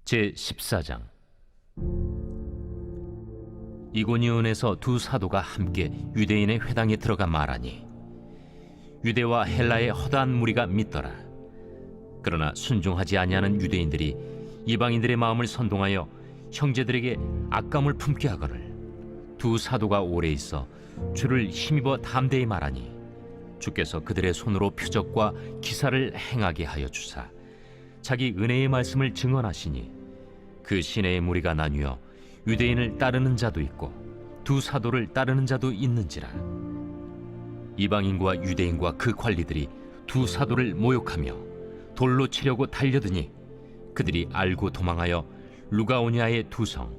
제14장. 이고니온에서 두 사도가 함께 유대인의 회당에 들어가 말하니 유대와 헬라의 허다한 무리가 믿더라. 그러나 순종하지 아니하는 유대인들이 이방인들의 마음을 선동하여 형제들에게 악감을 품게 하거늘 두 사도가 오래 있어 주를 힘입어 담대히 말하니 주께서 그들의 손으로 표적과 기사를 행하게 하여 주사 자기 은혜의 말씀을 증언하시니 그 시내의 무리가 나뉘어 유대인을 따르는 자도 있고 두 사도를 따르는 자도 있는지라. 이방인과 유대인과 그 관리들이 두 사도를 모욕하며 돌로 치려고 달려드니 그들이 알고 도망하여 루가오니아의 두 성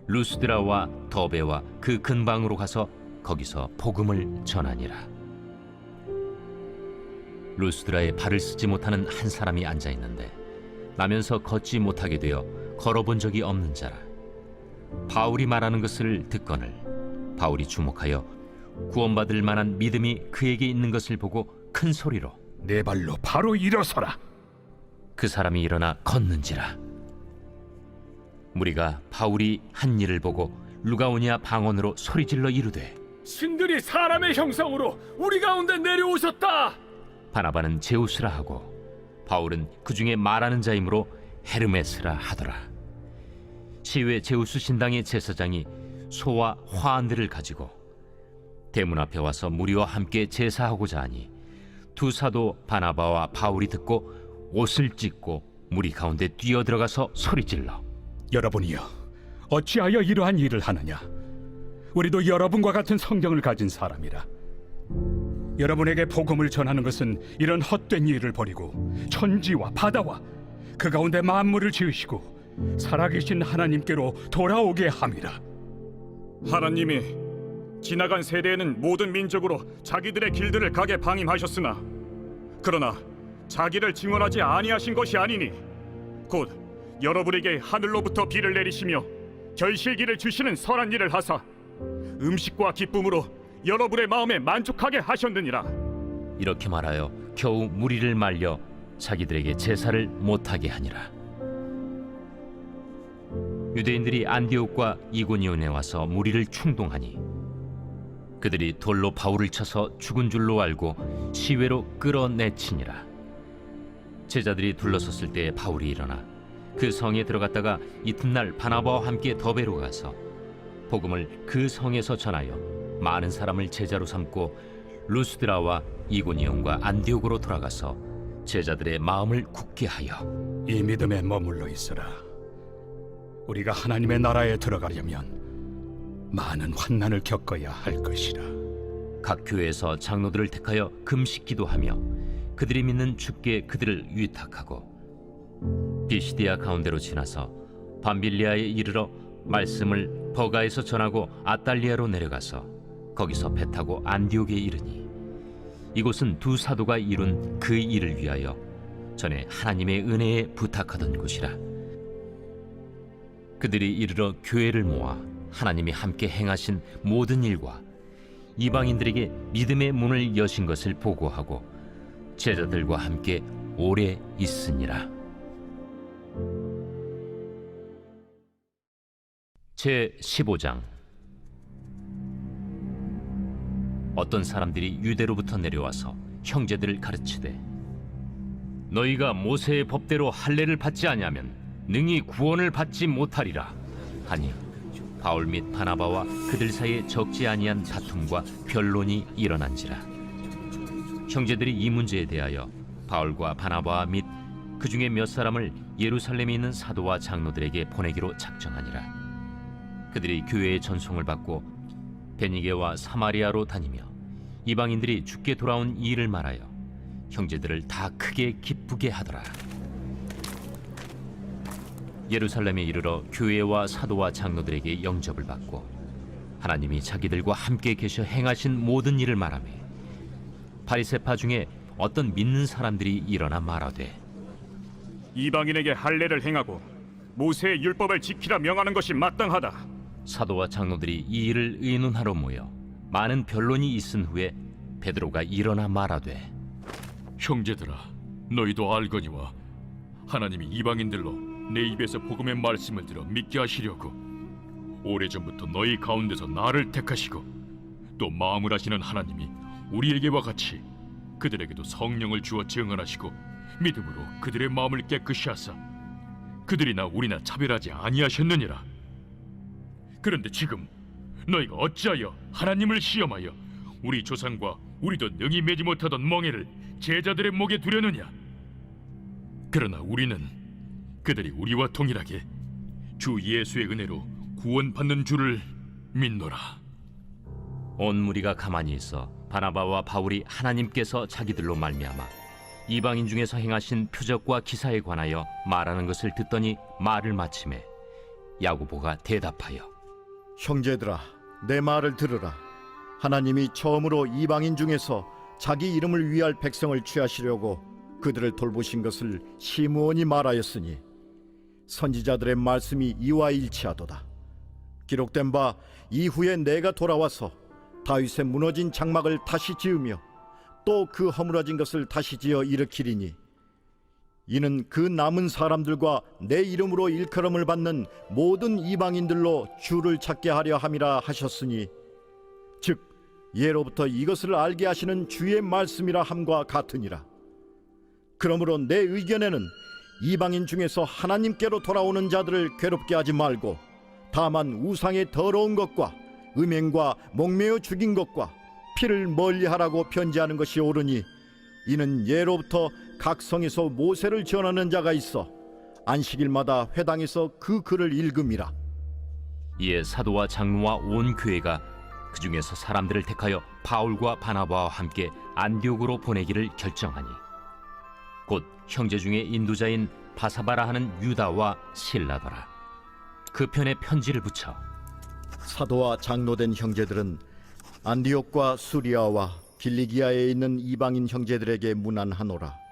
루스드라와 더베와 그 근방으로 가서 거기서 복음을 전하니라. 루스드라에 발을 쓰지 못하는 한 사람이 앉아 있는데 나면서 걷지 못하게 되어 걸어본 적이 없는 자라. 바울이 말하는 것을 듣거늘 바울이 주목하여 구원받을 만한 믿음이 그에게 있는 것을 보고 큰 소리로 내 발로 바로 일어서라. 그 사람이 일어나 걷는지라. 무리가 바울이 한 일을 보고 루가오니아 방언으로 소리질러 이르되 신들이 사람의 형상으로 우리 가운데 내려오셨다. 바나바는 제우스라 하고 바울은 그 중에 말하는 자이므로 헤르메스라 하더라. 시외 제우스 신당의 제사장이 소와 화환들을 가지고 대문 앞에 와서 무리와 함께 제사하고자 하니 두 사도 바나바와 바울이 듣고 옷을 찢고 무리 가운데 뛰어들어가서 소리질러 여러분이여, 어찌하여 이러한 일을 하느냐? 우리도 여러분과 같은 성경을 가진 사람이라. 여러분에게 복음을 전하는 것은 이런 헛된 일을 버리고 천지와 바다와 그 가운데 만물을 지으시고 살아계신 하나님께로 돌아오게 함이라. 하나님이 지나간 세대에는 모든 민족으로 자기들의 길들을 가게 방임하셨으나 그러나 자기를 증언하지 아니하신 것이 아니니 곧 여러분에게 하늘로부터 비를 내리시며 결실기를 주시는 선한 일을 하사 음식과 기쁨으로 여러분의 마음에 만족하게 하셨느니라. 이렇게 말하여 겨우 무리를 말려 자기들에게 제사를 못하게 하니라. 유대인들이 안디옥과 이고니온에 와서 무리를 충동하니 그들이 돌로 바울을 쳐서 죽은 줄로 알고 시외로 끌어내치니라. 제자들이 둘러섰을 때 바울이 일어나 그 성에 들어갔다가 이튿날 바나바와 함께 더베로 가서 복음을 그 성에서 전하여 많은 사람을 제자로 삼고 루스드라와 이고니온과 안디옥으로 돌아가서 제자들의 마음을 굳게 하여 이 믿음에 머물러 있으라. 우리가 하나님의 나라에 들어가려면 많은 환난을 겪어야 할 것이라. 각 교회에서 장로들을 택하여 금식 기도하며 그들이 믿는 주께 그들을 위탁하고 비시디아 가운데로 지나서 밤빌리아에 이르러 말씀을 버가에서 전하고 아달리아로 내려가서 거기서 배 타고 안디옥에 이르니 이곳은 두 사도가 이룬 그 일을 위하여 전에 하나님의 은혜에 부탁하던 곳이라. 그들이 이르러 교회를 모아 하나님이 함께 행하신 모든 일과 이방인들에게 믿음의 문을 여신 것을 보고하고 제자들과 함께 오래 있으니라. 제15장. 어떤 사람들이 유대로부터 내려와서 형제들을 가르치되 너희가 모세의 법대로 할례를 받지 아니하면 능히 구원을 받지 못하리라 하니 바울 및 바나바와 그들 사이에 적지 아니한 다툼과 변론이 일어난지라. 형제들이 이 문제에 대하여 바울과 바나바 및 그 중에 몇 사람을 예루살렘에 있는 사도와 장로들에게 보내기로 작정하니라. 그들이 교회의 전송을 받고 베니게와 사마리아로 다니며 이방인들이 주께 돌아온 이 일을 말하여 형제들을 다 크게 기쁘게 하더라. 예루살렘에 이르러 교회와 사도와 장로들에게 영접을 받고 하나님이 자기들과 함께 계셔 행하신 모든 일을 말하며 바리새파 중에 어떤 믿는 사람들이 일어나 말하되 이방인에게 할례를 행하고 모세의 율법을 지키라 명하는 것이 마땅하다. 사도와 장로들이 이 일을 의논하러 모여 많은 변론이 있은 후에 베드로가 일어나 말하되 형제들아, 너희도 알거니와 하나님이 이방인들로 내 입에서 복음의 말씀을 들어 믿게 하시려고 오래전부터 너희 가운데서 나를 택하시고 또 마음을 하시는 하나님이 우리에게와 같이 그들에게도 성령을 주어 증언하시고 믿음으로 그들의 마음을 깨끗이 하사 그들이나 우리나 차별하지 아니하셨느니라. 그런데 지금 너희가 어찌하여 하나님을 시험하여 우리 조상과 우리도 능히 매지 못하던 멍에를 제자들의 목에 두려느냐? 그러나 우리는 그들이 우리와 동일하게 주 예수의 은혜로 구원받는 줄을 믿노라. 온 무리가 가만히 있어 바나바와 바울이 하나님께서 자기들로 말미암아 이방인 중에서 행하신 표적과 기사에 관하여 말하는 것을 듣더니 말을 마치매 야고보가 대답하여 형제들아, 내 말을 들으라. 하나님이 처음으로 이방인 중에서 자기 이름을 위할 백성을 취하시려고 그들을 돌보신 것을 시므온이 말하였으니 선지자들의 말씀이 이와 일치하도다. 기록된 바 이후에 내가 돌아와서 다윗의 무너진 장막을 다시 지으며 또 그 허물어진 것을 다시 지어 일으키리니 이는 그 남은 사람들과 내 이름으로 일컬음을 받는 모든 이방인들로 주를 찾게 하려 함이라 하셨으니 즉 예로부터 이것을 알게 하시는 주의 말씀이라 함과 같으니라. 그러므로 내 의견에는 이방인 중에서 하나님께로 돌아오는 자들을 괴롭게 하지 말고 다만 우상의 더러운 것과 음행과 목매어 죽인 것과 피를 멀리하라고 편지하는 것이 옳으니 이는 예로부터 각 성에서 모세를 전하는 자가 있어 안식일마다 회당에서 그 글을 읽음이라. 이에 사도와 장로와 온 교회가 그 중에서 사람들을 택하여 바울과 바나바와 함께 안디옥으로 보내기를 결정하니 곧 형제 중에 인도자인 바사바라 하는 유다와 실라더라. 그 편에 편지를 붙여 사도와 장로된 형제들은 안디옥과 수리아와 길리기아에 있는 이방인 형제들에게 문안하노라.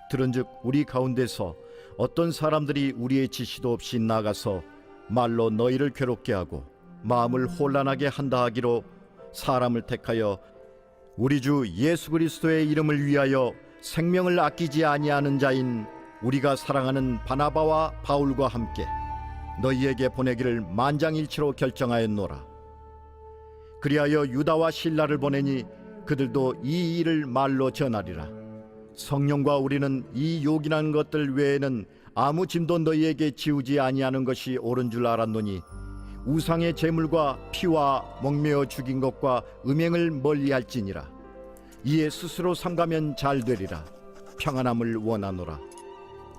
들은즉 우리 가운데서 어떤 사람들이 우리의 지시도 없이 나가서 말로 너희를 괴롭게 하고 마음을 혼란하게 한다 하기로 사람을 택하여 우리 주 예수 그리스도의 이름을 위하여 생명을 아끼지 아니하는 자인 우리가 사랑하는 바나바와 바울과 함께 너희에게 보내기를 만장일치로 결정하였노라. 그리하여 유다와 실라를 보내니 그들도 이 일을 말로 전하리라. 성령과 우리는 이 요긴한 것들 외에는 아무 짐도 너희에게 지우지 아니하는 것이 옳은 줄 알았노니 우상의 제물과 피와 목매어 죽인 것과 음행을 멀리할지니라. 이에 스스로 삼가면 잘 되리라. 평안함을 원하노라.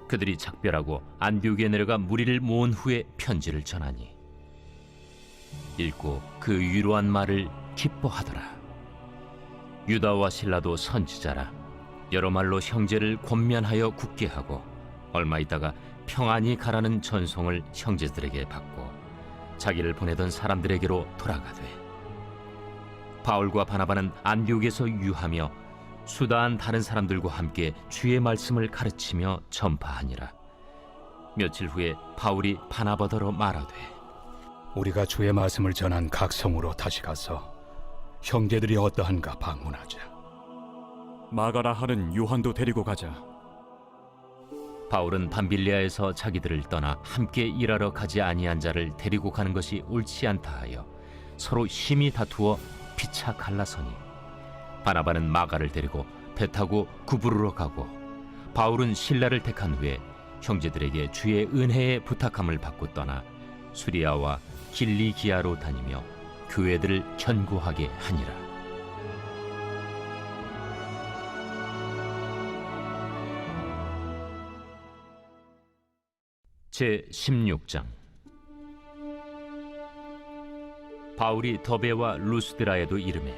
그들이 작별하고 안디옥에 내려가 무리를 모은 후에 편지를 전하니 읽고 그 위로한 말을 기뻐하더라. 유다와 실라도 선지자라. 여러 말로 형제를 권면하여 굳게 하고 얼마 있다가 평안히 가라는 전송을 형제들에게 받고 자기를 보내던 사람들에게로 돌아가되 바울과 바나바는 안디옥에서 유하며 수다한 다른 사람들과 함께 주의 말씀을 가르치며 전파하니라. 며칠 후에 바울이 바나바더러 말하되 우리가 주의 말씀을 전한 각 성으로 다시 가서 형제들이 어떠한가 방문하자. 마가라 하는 요한도 데리고 가자. 바울은 밤빌리아에서 자기들을 떠나 함께 일하러 가지 아니한 자를 데리고 가는 것이 옳지 않다 하여 서로 심히 다투어 피차 갈라서니 바나바는 마가를 데리고 배 타고 구부르러 가고 바울은 실라를 택한 후에 형제들에게 주의 은혜의 부탁함을 받고 떠나 수리아와 길리기아로 다니며 교회들을 견고하게 하니라. 제 16장. 바울이 더베와 루스드라에도 이르매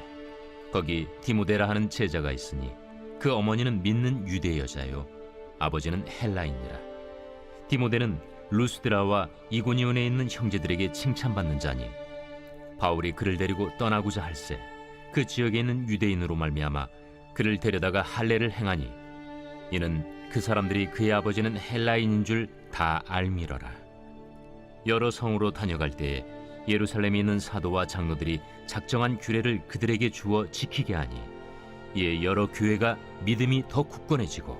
거기 디모데라 하는 제자가 있으니 그 어머니는 믿는 유대 여자요 아버지는 헬라인이라. 디모데는 루스드라와 이고니온에 있는 형제들에게 칭찬받는 자니 바울이 그를 데리고 떠나고자 할세 그 지역에 있는 유대인으로 말미암아 그를 데려다가 할례를 행하니 이는 그 사람들이 그의 아버지는 헬라인인 줄 다 알미러라. 여러 성으로 다녀갈 때에 예루살렘에 있는 사도와 장로들이 작정한 규례를 그들에게 주어 지키게 하니 이에 여러 교회가 믿음이 더 굳건해지고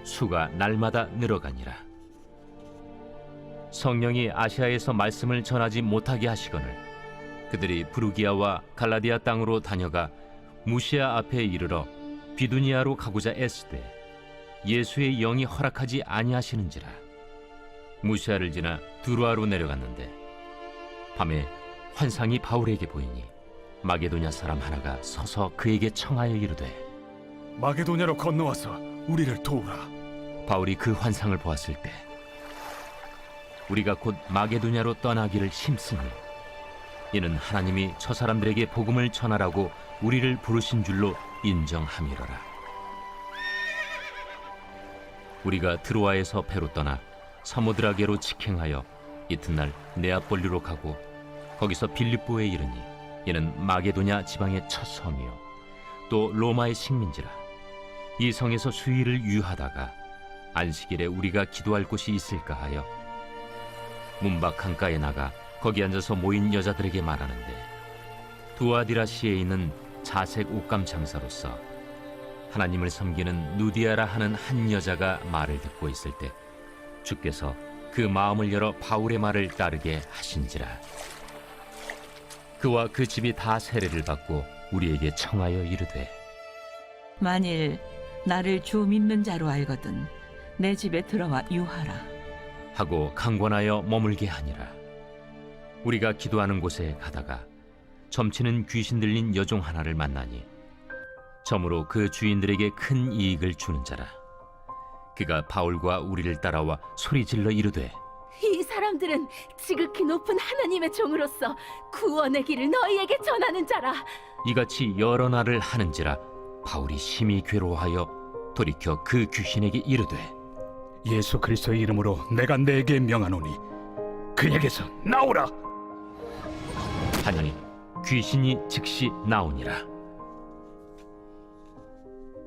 수가 날마다 늘어가니라. 성령이 아시아에서 말씀을 전하지 못하게 하시거늘 그들이 부르기아와 갈라디아 땅으로 다녀가 무시아 앞에 이르러 비두니아로 가고자 애쓰되 예수의 영이 허락하지 아니하시는지라. 무시아를 지나 두루아로 내려갔는데 밤에 환상이 바울에게 보이니 마게도냐 사람 하나가 서서 그에게 청하여 이르되 마게도냐로 건너와서 우리를 도우라. 바울이 그 환상을 보았을 때 우리가 곧 마게도냐로 떠나기를 힘쓰니 이는 하나님이 저 사람들에게 복음을 전하라고 우리를 부르신 줄로 인정함이로라. 우리가 드로아에서 배로 떠나 사모드라게로 직행하여 이튿날 네아폴리로 가고 거기서 빌립보에 이르니 이는 마게도냐 지방의 첫 섬이요 또 로마의 식민지라. 이 성에서 수일을 유하다가 안식일에 우리가 기도할 곳이 있을까 하여 문밖 강가에 나가 거기 앉아서 모인 여자들에게 말하는데 두아디라시에 있는 자색 옷감 장사로서 하나님을 섬기는 누디아라 하는 한 여자가 말을 듣고 있을 때 주께서 그 마음을 열어 바울의 말을 따르게 하신지라. 그와 그 집이 다 세례를 받고 우리에게 청하여 이르되 만일 나를 주 믿는 자로 알거든 내 집에 들어와 유하라. 하고 강권하여 머물게 하니라. 우리가 기도하는 곳에 가다가 점치는 귀신 들린 여종 하나를 만나니 점으로 그 주인들에게 큰 이익을 주는 자라. 그가 바울과 우리를 따라와 소리질러 이르되 이 사람들은 지극히 높은 하나님의 종으로서 구원의 길을 너희에게 전하는 자라. 이같이 여러 날을 하는지라 바울이 심히 괴로워하여 돌이켜 그 귀신에게 이르되 예수 그리스도의 이름으로 내가 내게 명하노니 그에게서 나오라. 하니 귀신이 즉시 나오니라.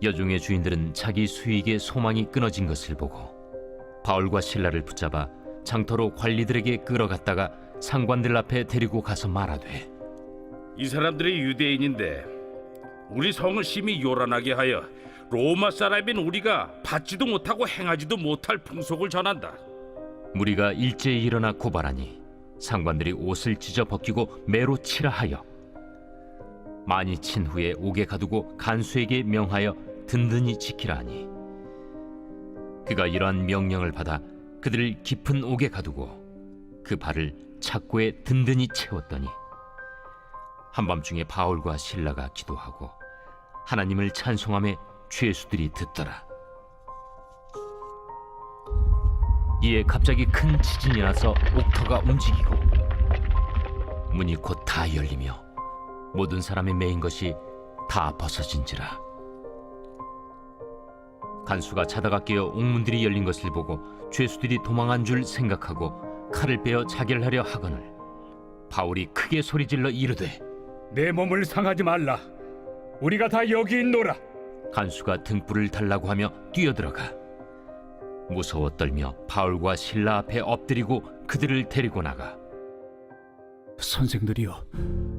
여종의 주인들은 자기 수익의 소망이 끊어진 것을 보고 바울과 실라를 붙잡아 장터로 관리들에게 끌어갔다가 상관들 앞에 데리고 가서 말하되 이 사람들이 유대인인데 우리 성을 심히 요란하게 하여 로마 사람인 우리가 받지도 못하고 행하지도 못할 풍속을 전한다. 무리가 일제히 일어나 고발하니 상관들이 옷을 찢어 벗기고 매로 치라 하여 많이 친 후에 옥에 가두고 간수에게 명하여 든든히 지키라 하니 그가 이러한 명령을 받아 그들을 깊은 옥에 가두고 그 발을 착고에 든든히 채웠더니 한밤중에 바울과 실라가 기도하고 하나님을 찬송하며 죄수들이 듣더라. 이에 갑자기 큰 지진이 나서 옥터가 움직이고 문이 곧 다 열리며 모든 사람이 매인 것이 다 벗어진지라. 간수가 자다가 깨어 옥문들이 열린 것을 보고 죄수들이 도망한 줄 생각하고 칼을 빼어 자결 하려 하거늘 바울이 크게 소리질러 이르되 내 몸을 상하지 말라. 우리가 다 여기 있노라. 간수가 등불을 달라고 하며 뛰어들어가 무서워 떨며 바울과 실라 앞에 엎드리고 그들을 데리고 나가 선생들이여,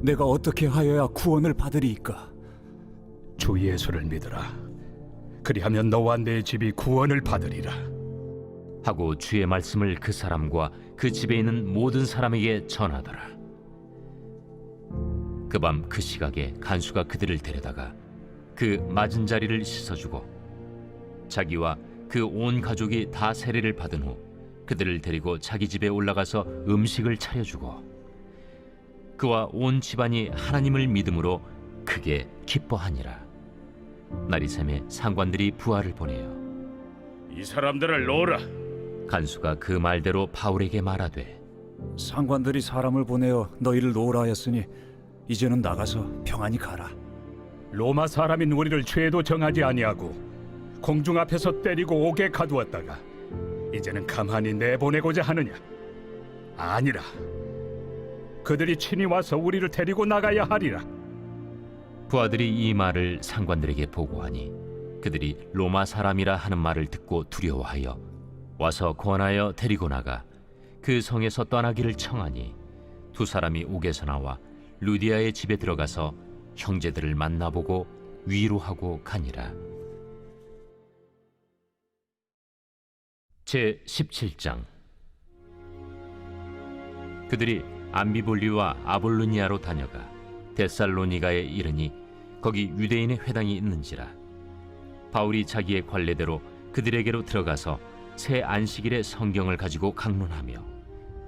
내가 어떻게 하여야 구원을 받으리이까? 주 예수를 믿으라. 그리하면 너와 내 집이 구원을 받으리라. 하고 주의 말씀을 그 사람과 그 집에 있는 모든 사람에게 전하더라. 그 밤 그 시각에 간수가 그들을 데려다가 그 맞은 자리를 씻어주고 자기와 그 온 가족이 다 세례를 받은 후 그들을 데리고 자기 집에 올라가서 음식을 차려주고 그와 온 집안이 하나님을 믿음으로 크게 기뻐하니라. 날이 새매 상관들이 부하를 보내어 이 사람들을 놓으라. 간수가 그 말대로 바울에게 말하되 상관들이 사람을 보내어 너희를 놓으라 하였으니 이제는 나가서 평안히 가라. 로마 사람인 우리를 죄도 정하지 아니하고 공중 앞에서 때리고 옥에 가두었다가 이제는 가만히 내보내고자 하느냐? 아니라. 그들이 친히 와서 우리를 데리고 나가야 하리라. 부하들이 이 말을 상관들에게 보고하니 그들이 로마 사람이라 하는 말을 듣고 두려워하여 와서 권하여 데리고 나가 그 성에서 떠나기를 청하니 두 사람이 옥에서 나와 루디아의 집에 들어가서 형제들을 만나보고 위로하고 가니라. 제 17장. 그들이 암비볼리와 아볼로니아로 다녀가 데살로니가에 이르니 거기 유대인의 회당이 있는지라. 바울이 자기의 관례대로 그들에게로 들어가서 새 안식일에 성경을 가지고 강론하며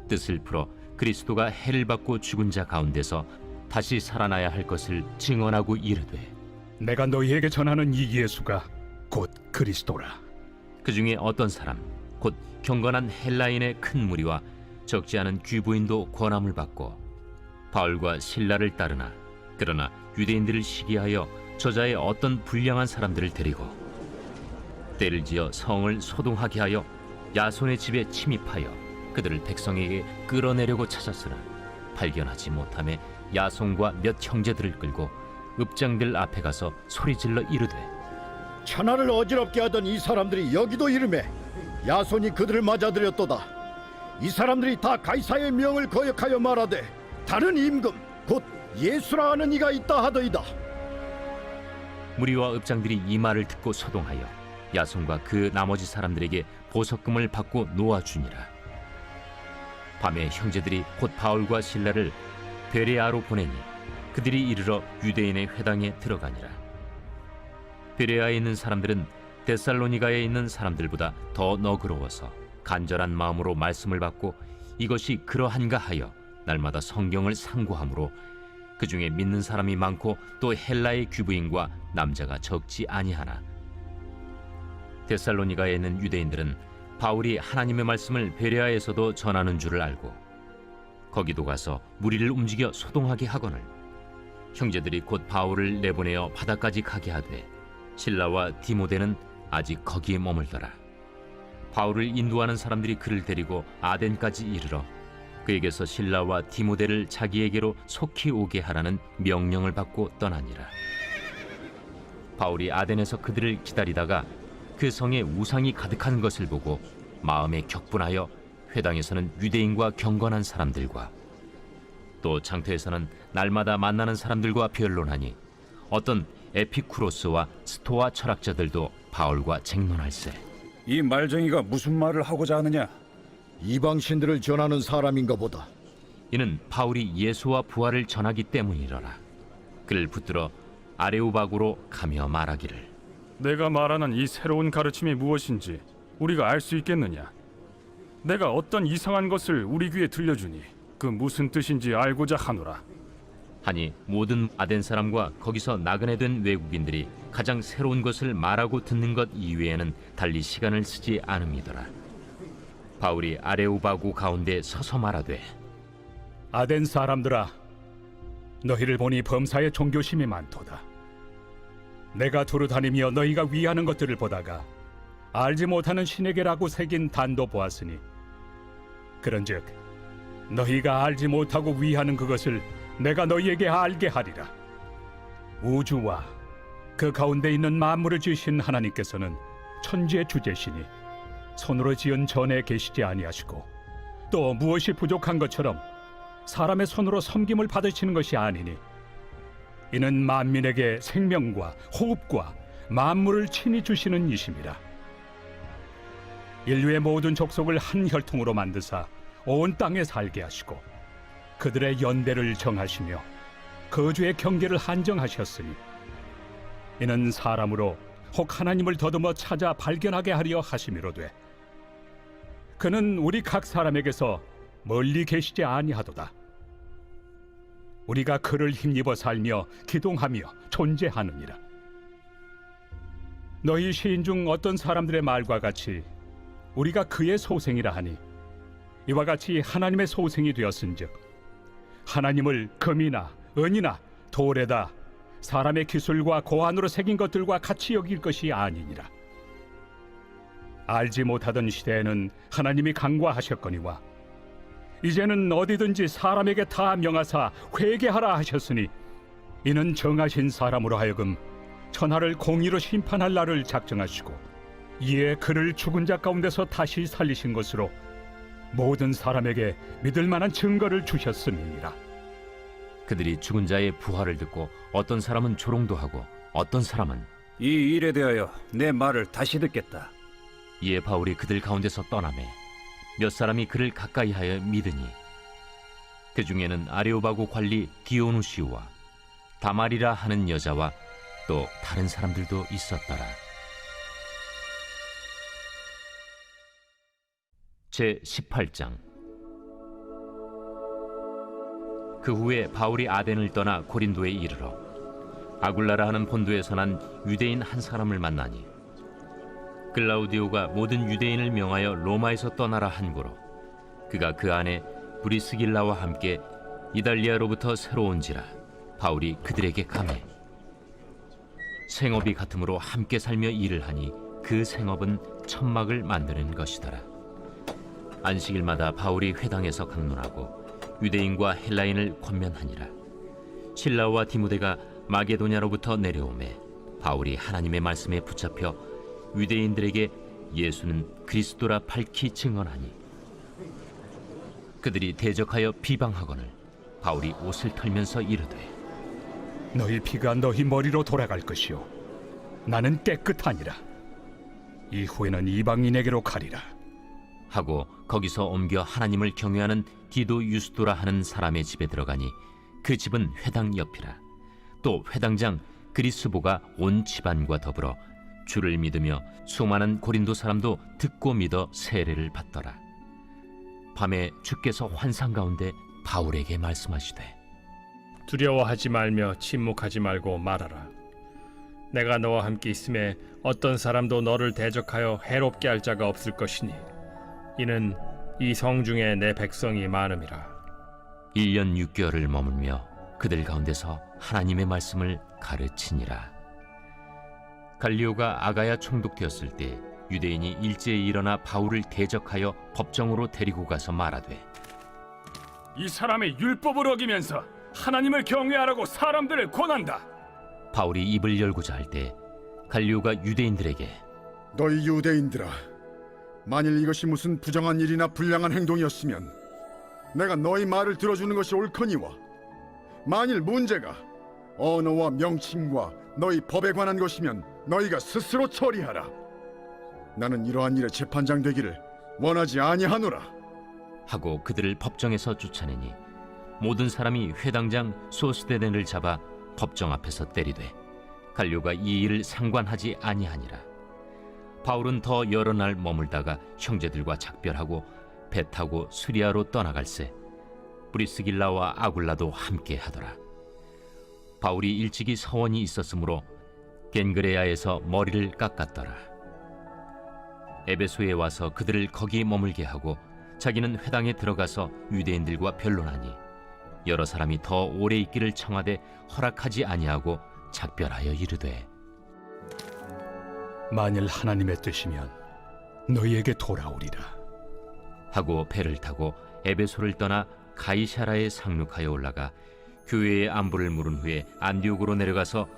뜻을 풀어 그리스도가 해를 받고 죽은 자 가운데서 다시 살아나야 할 것을 증언하고 이르되, 내가 너희에게 전하는 이 예수가 곧 그리스도라. 그 중에 어떤 사람 곧 경건한 헬라인의 큰 무리와 적지 않은 귀부인도 권함을 받고 바울과 실라를 따르나, 그러나 유대인들을 시기하여 저자의 어떤 불량한 사람들을 데리고 때를 지어 성을 소동하게 하여 야손의 집에 침입하여 그들을 백성에게 끌어내려고 찾았으나 발견하지 못하매 야손과 몇 형제들을 끌고 읍장들 앞에 가서 소리질러 이르되, 천하를 어지럽게 하던 이 사람들이 여기도 이르매 야손이 그들을 맞아들였도다. 이 사람들이 다 가이사의 명을 거역하여 말하되 다른 임금 곧 예수라 하는 이가 있다 하더이다. 무리와 읍장들이 이 말을 듣고 소동하여 야손과 그 나머지 사람들에게 보석금을 받고 놓아주니라. 밤에 형제들이 곧 바울과 실라를 베레아로 보내니 그들이 이르러 유대인의 회당에 들어가니라. 베레아에 있는 사람들은 데살로니가에 있는 사람들보다 더 너그러워서 간절한 마음으로 말씀을 받고 이것이 그러한가 하여 날마다 성경을 상고하므로 그 중에 믿는 사람이 많고 또 헬라의 귀부인과 남자가 적지 아니하나, 데살로니가에 있는 유대인들은 바울이 하나님의 말씀을 베레아에서도 전하는 줄을 알고 거기도 가서 무리를 움직여 소동하게 하거늘 형제들이 곧 바울을 내보내어 바다까지 가게 하되 실라와 디모데는 아직 거기에 머물더라. 바울을 인도하는 사람들이 그를 데리고 아덴까지 이르러 그에게서 실라와 디모데를 자기에게로 속히 오게 하라는 명령을 받고 떠나니라. 바울이 아덴에서 그들을 기다리다가 그 성에 우상이 가득한 것을 보고 마음에 격분하여 회당에서는 유대인과 경건한 사람들과 또 장터에서는 날마다 만나는 사람들과 변론하니 어떤 에피쿠로스와 스토아 철학자들도 바울과 쟁론할세. 이 말쟁이가 무슨 말을 하고자 하느냐? 이방 신들을 전하는 사람인가 보다. 이는 바울이 예수와 부활을 전하기 때문이러라. 그를 붙들어 아레오바고로 가며 말하기를, 내가 말하는 이 새로운 가르침이 무엇인지 우리가 알 수 있겠느냐? 내가 어떤 이상한 것을 우리 귀에 들려주니 그 무슨 뜻인지 알고자 하노라. 하니 모든 아덴 사람과 거기서 나그네 된 외국인들이 가장 새로운 것을 말하고 듣는 것 이외에는 달리 시간을 쓰지 않음이더라. 바울이 아레오바고 가운데 서서 말하되, 아덴 사람들아, 너희를 보니 범사에 종교심이 많도다. 내가 두루 다니며 너희가 위하는 것들을 보다가 알지 못하는 신에게라고 새긴 단도 보았으니, 그런즉 너희가 알지 못하고 위하는 그것을 내가 너희에게 알게 하리라. 우주와 그 가운데 있는 만물을 지으신 하나님께서는 천지의 주제시니 손으로 지은 전에 계시지 아니하시고 또 무엇이 부족한 것처럼 사람의 손으로 섬김을 받으시는 것이 아니니, 이는 만민에게 생명과 호흡과 만물을 친히 주시는 이심이라. 인류의 모든 족속을 한 혈통으로 만드사 온 땅에 살게 하시고 그들의 연대를 정하시며 거주의 경계를 한정하셨으니, 이는 사람으로 혹 하나님을 더듬어 찾아 발견하게 하려 하심이로되 그는 우리 각 사람에게서 멀리 계시지 아니하도다. 우리가 그를 힘입어 살며 기동하며 존재하느니라. 너희 시인 중 어떤 사람들의 말과 같이 우리가 그의 소생이라 하니, 이와 같이 하나님의 소생이 되었은즉 하나님을 금이나 은이나 돌에다 사람의 기술과 고안으로 새긴 것들과 같이 여길 것이 아니니라. 알지 못하던 시대에는 하나님이 간과하셨거니와 이제는 어디든지 사람에게 다 명하사 회개하라 하셨으니, 이는 정하신 사람으로 하여금 천하를 공의로 심판할 날을 작정하시고 이에 그를 죽은 자 가운데서 다시 살리신 것으로 모든 사람에게 믿을 만한 증거를 주셨음이니라. 그들이 죽은 자의 부활을 듣고 어떤 사람은 조롱도 하고 어떤 사람은 이 일에 대하여 내 말을 다시 듣겠다. 이에 바울이 그들 가운데서 떠나매 몇 사람이 그를 가까이하여 믿으니 그 중에는 아레오바고 관리 디오누시우와 다말이라 하는 여자와 또 다른 사람들도 있었더라. 제 18장. 그 후에 바울이 아덴을 떠나 고린도에 이르러 아굴라라 하는 본도에서 난 유대인 한 사람을 만나니 글라우디오가 모든 유대인을 명하여 로마에서 떠나라 한고로 그가 그 안에 브리스길라와 함께 이달리아로부터 새로 온지라 바울이 그들에게 감해 생업이 같으므로 함께 살며 일을 하니 그 생업은 천막을 만드는 것이더라. 안식일마다 바울이 회당에서 강론하고 유대인과 헬라인을 권면하니라. 실라와 디모데가 마게도냐로부터 내려오매 바울이 하나님의 말씀에 붙잡혀 유대인들에게 예수는 그리스도라 밝히 증언하니 그들이 대적하여 비방하거늘 바울이 옷을 털면서 이르되 너희 피가 너희 머리로 돌아갈 것이요 나는 깨끗하니라. 이후에는 이방인에게로 가리라. 하고 거기서 옮겨 하나님을 경외하는 디도 유스도라 하는 사람의 집에 들어가니 그 집은 회당 옆이라. 또 회당장 그리스보가 온 집안과 더불어 주를 믿으며 수많은 고린도 사람도 듣고 믿어 세례를 받더라. 밤에 주께서 환상 가운데 바울에게 말씀하시되 두려워하지 말며 침묵하지 말고 말하라. 내가 너와 함께 있음에 어떤 사람도 너를 대적하여 해롭게 할 자가 없을 것이니 이는 이 성 중에 내 백성이 많음이라. 1년 6개월을 머물며 그들 가운데서 하나님의 말씀을 가르치니라. 갈리오가 아가야 총독되었을 때 유대인이 일제히 일어나 바울을 대적하여 법정으로 데리고 가서 말하되 이 사람의 율법을 어기면서 하나님을 경외하라고 사람들을 권한다. 바울이 입을 열고자 할 때 갈리오가 유대인들에게 너희 유대인들아, 만일 이것이 무슨 부정한 일이나 불량한 행동이었으면 내가 너희 말을 들어주는 것이 옳거니와 만일 문제가 언어와 명칭과 너희 법에 관한 것이면 너희가 스스로 처리하라. 나는 이러한 일에 재판장 되기를 원하지 아니하노라. 하고 그들을 법정에서 쫓아내니 모든 사람이 회당장 소스데넨을 잡아 법정 앞에서 때리되 갈료가 이 일을 상관하지 아니하니라. 바울은 더 여러 날 머물다가 형제들과 작별하고 배 타고 수리아로 떠나갈새 브리스길라와 아굴라도 함께 하더라. 바울이 일찍이 서원이 있었으므로 겐그레아에서 머리를 깎았더라. 에베소에 와서 그들을 거기 머물게 하고 자기는 회당에 들어가서 유대인들과 변론하니 여러 사람이 더 오래 있기를 청하되 허락하지 아니하고 작별하여 이르되 만일 하나님의 뜻이면 너희에게 돌아오리라. 하고 배를 타고 에베소를 떠나 가이사라에 상륙하여 올라가 교회의 안부를 물은 후에 안디옥으로 내려가서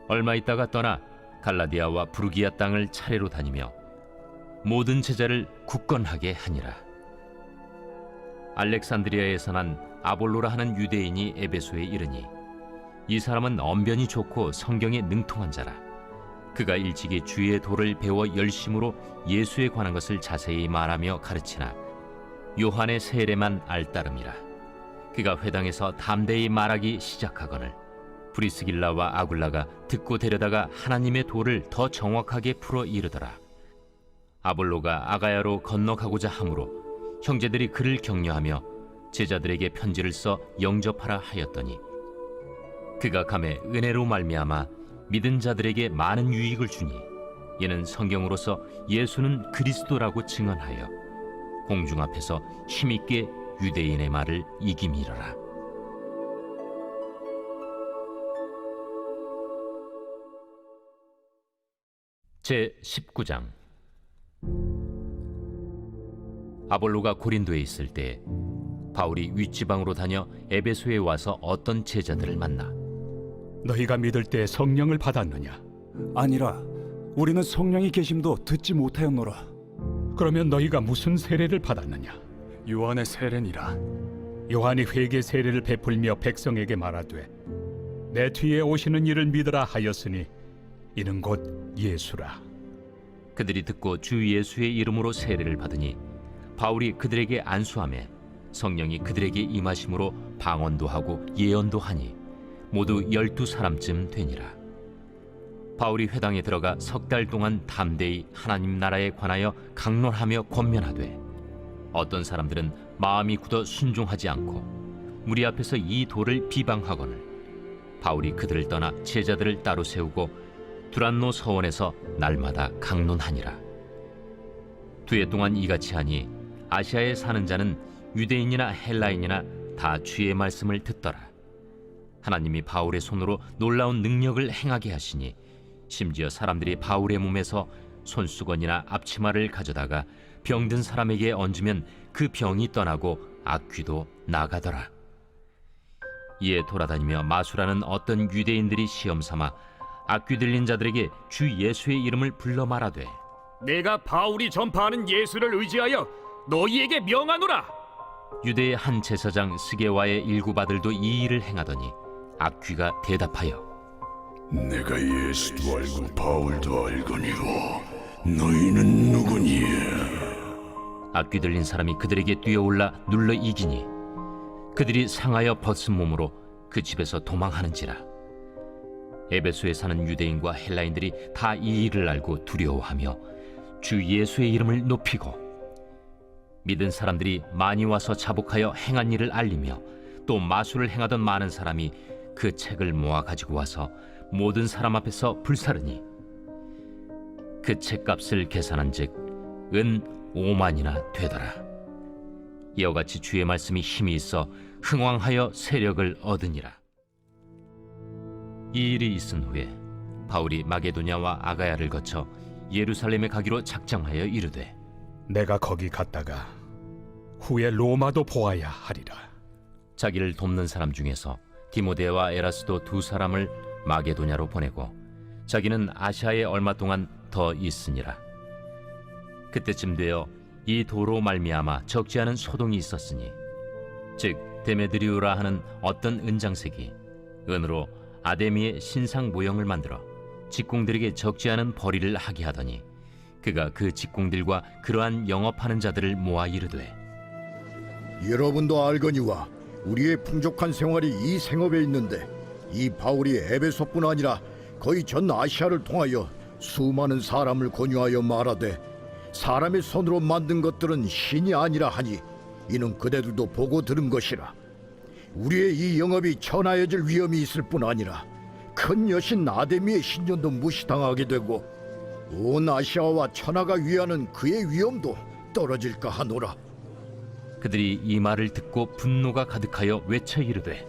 얼마 있다가 떠나 갈라디아와 부르기아 땅을 차례로 다니며 모든 제자를 굳건하게 하니라. 알렉산드리아에서 난 아볼로라 하는 유대인이 에베소에 이르니 이 사람은 언변이 좋고 성경에 능통한 자라. 그가 일찍이 주의 도를 배워 열심으로 예수에 관한 것을 자세히 말하며 가르치나 요한의 세례만 알따름이라. 그가 회당에서 담대히 말하기 시작하거늘 브리스길라와 아굴라가 듣고 데려다가 하나님의 도를 더 정확하게 풀어 이르더라. 아볼로가 아가야로 건너가고자 하므로 형제들이 그를 격려하며 제자들에게 편지를 써 영접하라 하였더니 그가 감에 은혜로 말미암아 믿은 자들에게 많은 유익을 주니 이는 성경으로서 예수는 그리스도라고 증언하여 공중 앞에서 힘있게 유대인의 말을 이기미러라. 제 19장. 아볼로가 고린도에 있을 때 바울이 윗지방으로 다녀 에베소에 와서 어떤 제자들을 만나 너희가 믿을 때 성령을 받았느냐? 아니라 우리는 성령이 계심도 듣지 못하였노라. 그러면 너희가 무슨 세례를 받았느냐? 요한의 세례니라. 요한이 회개 세례를 베풀며 백성에게 말하되 내 뒤에 오시는 이를 믿으라 하였으니 이는 곧 예수라. 그들이 듣고 주 예수의 이름으로 세례를 받으니 바울이 그들에게 안수하며 성령이 그들에게 임하심으로 방언도 하고 예언도 하니 모두 12사람쯤 되니라. 바울이 회당에 들어가 석 달 동안 담대히 하나님 나라에 관하여 강론하며 권면하되 어떤 사람들은 마음이 굳어 순종하지 않고 무리 앞에서 이 도를 비방하거늘 바울이 그들을 떠나 제자들을 따로 세우고 두란노 서원에서 날마다 강론하니라. 2해 동안 이같이 하니 아시아에 사는 자는 유대인이나 헬라인이나 다 주의 말씀을 듣더라. 하나님이 바울의 손으로 놀라운 능력을 행하게 하시니 심지어 사람들이 바울의 몸에서 손수건이나 앞치마를 가져다가 병든 사람에게 얹으면 그 병이 떠나고 악귀도 나가더라. 이에 돌아다니며 마술하는 어떤 유대인들이 시험 삼아 악귀 들린 자들에게 주 예수의 이름을 불러 말하되 내가 바울이 전파하는 예수를 의지하여 너희에게 명하노라. 유대의 한 제사장 스게와의 일구 바들도 이 일을 행하더니 악귀가 대답하여 내가 예수도 알고 바울도 알거니와 너희는 누구니에? 악귀 들린 사람이 그들에게 뛰어올라 눌러 이기니 그들이 상하여 벗은 몸으로 그 집에서 도망하는지라. 에베소에 사는 유대인과 헬라인들이 다 이 일을 알고 두려워하며 주 예수의 이름을 높이고 믿은 사람들이 많이 와서 자복하여 행한 일을 알리며 또 마술을 행하던 많은 사람이 그 책을 모아 가지고 와서 모든 사람 앞에서 불사르니 그 책값을 계산한즉 은 5만이나 되더라. 이와 같이 주의 말씀이 힘이 있어 흥왕하여 세력을 얻으니라. 이 일이 있은 후에 바울이 마게도냐와 아가야를 거쳐 예루살렘에 가기로 작정하여 이르되 내가 거기 갔다가 후에 로마도 보아야 하리라. 자기를 돕는 사람 중에서 디모데와 에라스도 2사람을 마게도냐로 보내고 자기는 아시아에 얼마 동안 더 있으니라. 그때쯤 되어 이 도로 말미암아 적지 않은 소동이 있었으니 즉 데메드리우라 하는 어떤 은장색이 은으로 아데미의 신상 모형을 만들어 직공들에게 적지 않은 벌이를 하게 하더니 그가 그 직공들과 그러한 영업하는 자들을 모아 이르되 여러분도 알거니와 우리의 풍족한 생활이 이 생업에 있는데 이 바울이 에베소뿐 아니라 거의 전 아시아를 통하여 수많은 사람을 권유하여 말하되 사람의 손으로 만든 것들은 신이 아니라 하니 이는 그대들도 보고 들은 것이라. 우리의 이 영업이 천하여질 위험이 있을 뿐 아니라 큰 여신 아데미의 신전도 무시당하게 되고 온 아시아와 천하가 위하는 그의 위엄도 떨어질까 하노라. 그들이 이 말을 듣고 분노가 가득하여 외쳐 이르되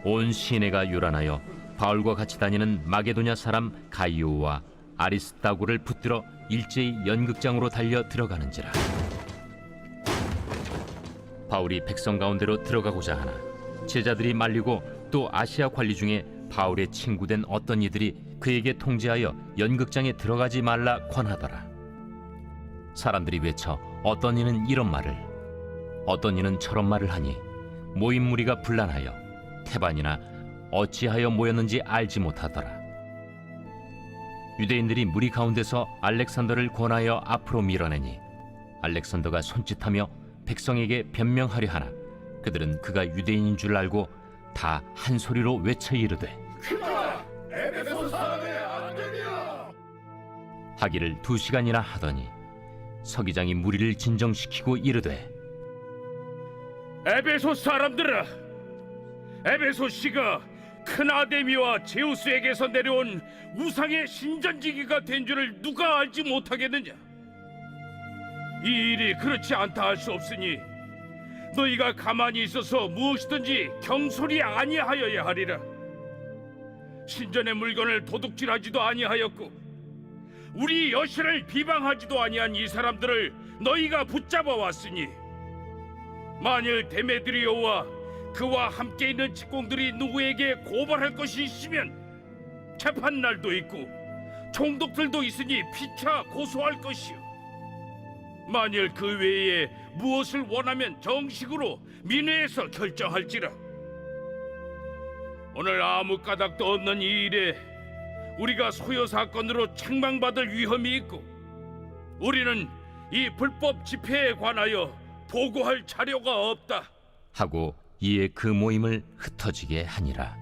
온 시내가 요란하여 바울과 같이 다니는 마게도냐 사람 가이오와 아리스다고를 붙들어 일제히 연극장으로 달려 들어가는지라. 바울이 백성 가운데로 들어가고자 하나 제자들이 말리고 또 아시아 관리 중에 바울의 친구된 어떤 이들이 그에게 통지하여 연극장에 들어가지 말라 권하더라. 사람들이 외쳐 어떤 이는 이런 말을 어떤 이는 저런 말을 하니 모인 무리가 분란하여 태반이나 어찌하여 모였는지 알지 못하더라. 유대인들이 무리 가운데서 알렉산더를 권하여 앞으로 밀어내니 알렉산더가 손짓하며 백성에게 변명하려 하나 그들은 그가 유대인인 줄 알고 다 한 소리로 외쳐 이르되 하기를 2시간이나 하더니 서기장이 무리를 진정시키고 이르되 에베소 사람들아, 에베소 씨가 큰 아데미와 제우스에게서 내려온 우상의 신전지기가 된 줄을 누가 알지 못하겠느냐? 이 일이 그렇지 않다 할 수 없으니 너희가 가만히 있어서 무엇이든지 경솔이 아니하여야 하리라. 신전의 물건을 도둑질하지도 아니하였고 우리 여신을 비방하지도 아니한 이 사람들을 너희가 붙잡아 왔으니 만일 데메드리오와 그와 함께 있는 직공들이 누구에게 고발할 것이 있으면 재판날도 있고 총독들도 있으니 피차 고소할 것이요 만일 그 외에 무엇을 원하면 정식으로 민회에서 결정할지라. 오늘 아무 까닭도 없는 이 일에 우리가 소요 사건으로 책망받을 위험이 있고 우리는 이 불법 집회에 관하여 보고할 자료가 없다. 하고 이에 그 모임을 흩어지게 하니라.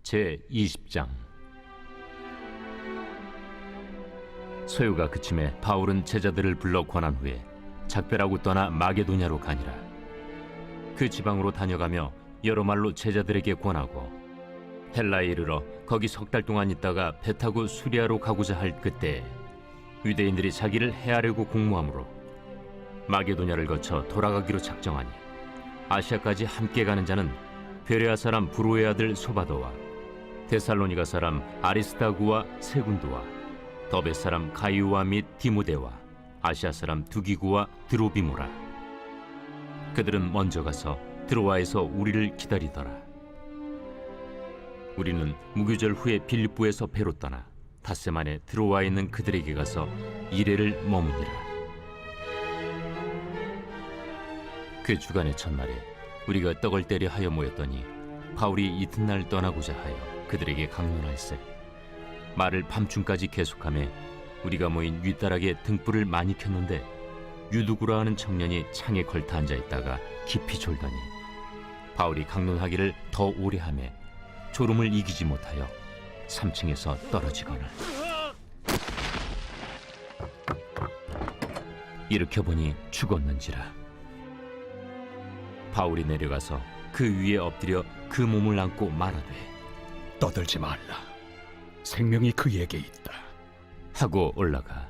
제 20장. 소요가 그침에 바울은 제자들을 불러 권한 후에 작별하고 떠나 마게도냐로 가니라. 그 지방으로 다녀가며 여러 말로 제자들에게 권하고 헬라에 이르러 거기 석 달 동안 있다가 배 타고 수리아로 가고자 할 그때에 유대인들이 자기를 해하려고 공모하므로 마게도냐를 거쳐 돌아가기로 작정하니 아시아까지 함께 가는 자는 베레아 사람 브로의 아들 소바도와 데살로니가 사람 아리스타구와 세군도와 더베 사람 가이오와 및 디모데와 아시아 사람 두기구와 드로비모라. 그들은 먼저 가서 드로아에서 우리를 기다리더라. 우리는 무교절 후에 빌립보에서 배로 떠나 닷새 만에 드로아에 있는 그들에게 가서 이레를 머무니라. 그 주간의 첫날에 우리가 떡을 때려 하여 모였더니 바울이 이튿날 떠나고자 하여 그들에게 강론할세 말을 밤중까지 계속하며 우리가 모인 윗다락에 등불을 많이 켰는데 유두구라 하는 청년이 창에 걸터 앉아 있다가 깊이 졸더니 바울이 강론하기를 더 오래 하며 졸음을 이기지 못하여 3층에서 떨어지거늘 일으켜 보니 죽었는지라. 바울이 내려가서 그 위에 엎드려 그 몸을 안고 말하되 떠들지 말라. 생명이 그에게 있다. 하고 올라가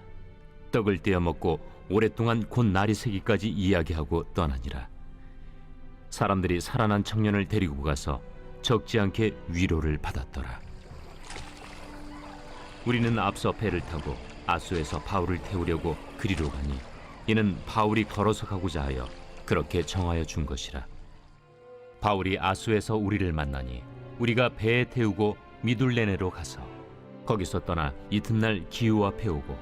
떡을 떼어 먹고 오랫동안 곧 날이 새기까지 이야기하고 떠나니라. 사람들이 살아난 청년을 데리고 가서 적지 않게 위로를 받았더라. 우리는 앞서 배를 타고 아소에서 바울을 태우려고 그리로 가니 이는 바울이 걸어서 가고자 하여 그렇게 정하여 준 것이라. 바울이 아소에서 우리를 만나니 우리가 배에 태우고 미둘레네로 가서 거기서 떠나 이튿날 기우 앞에 오고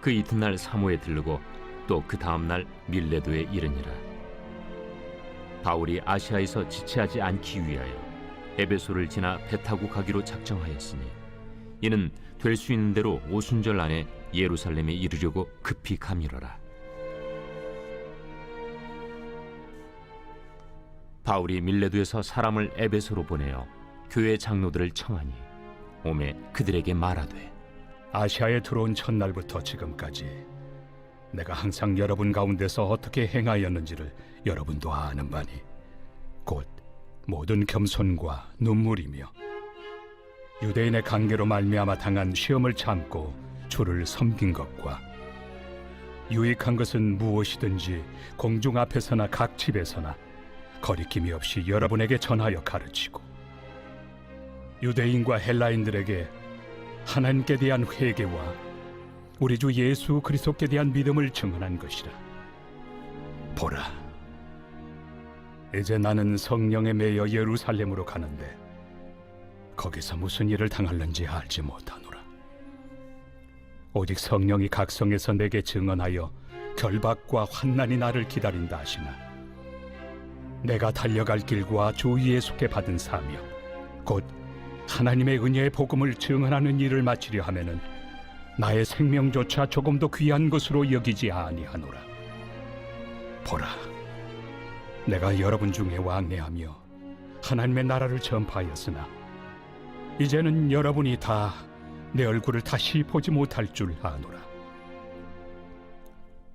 그 이튿날 사모에 들르고 또 그 다음날 밀레도에 이르니라. 바울이 아시아에서 지체하지 않기 위하여 에베소를 지나 배 타고 가기로 작정하였으니 이는 될 수 있는 대로 오순절 안에 예루살렘에 이르려고 급히 가미러라. 바울이 밀레도에서 사람을 에베소로 보내어 교회 장로들을 청하니 오매 그들에게 말하되 아시아에 들어온 첫날부터 지금까지 내가 항상 여러분 가운데서 어떻게 행하였는지를 여러분도 아는 바니 곧 모든 겸손과 눈물이며 유대인의 관계로 말미암아 당한 시험을 참고 주를 섬긴 것과 유익한 것은 무엇이든지 공중 앞에서나 각 집에서나 거리낌이 없이 여러분에게 전하여 가르치고 유대인과 헬라인들에게 하나님께 대한 회개와 우리 주 예수 그리스도께 대한 믿음을 증언한 것이라. 보라, 이제 나는 성령에 매여 예루살렘으로 가는데 거기서 무슨 일을 당할는지 알지 못하노라. 오직 성령이 각성에서 내게 증언하여 결박과 환난이 나를 기다린다 하시나 내가 달려갈 길과 주 예수께 받은 사명 곧 하나님의 은혜의 복음을 증언하는 일을 마치려 하면은 나의 생명조차 조금도 귀한 것으로 여기지 아니하노라. 보라, 내가 여러분 중에 왕래하며 하나님의 나라를 전파하였으나 이제는 여러분이 다 내 얼굴을 다시 보지 못할 줄 아노라.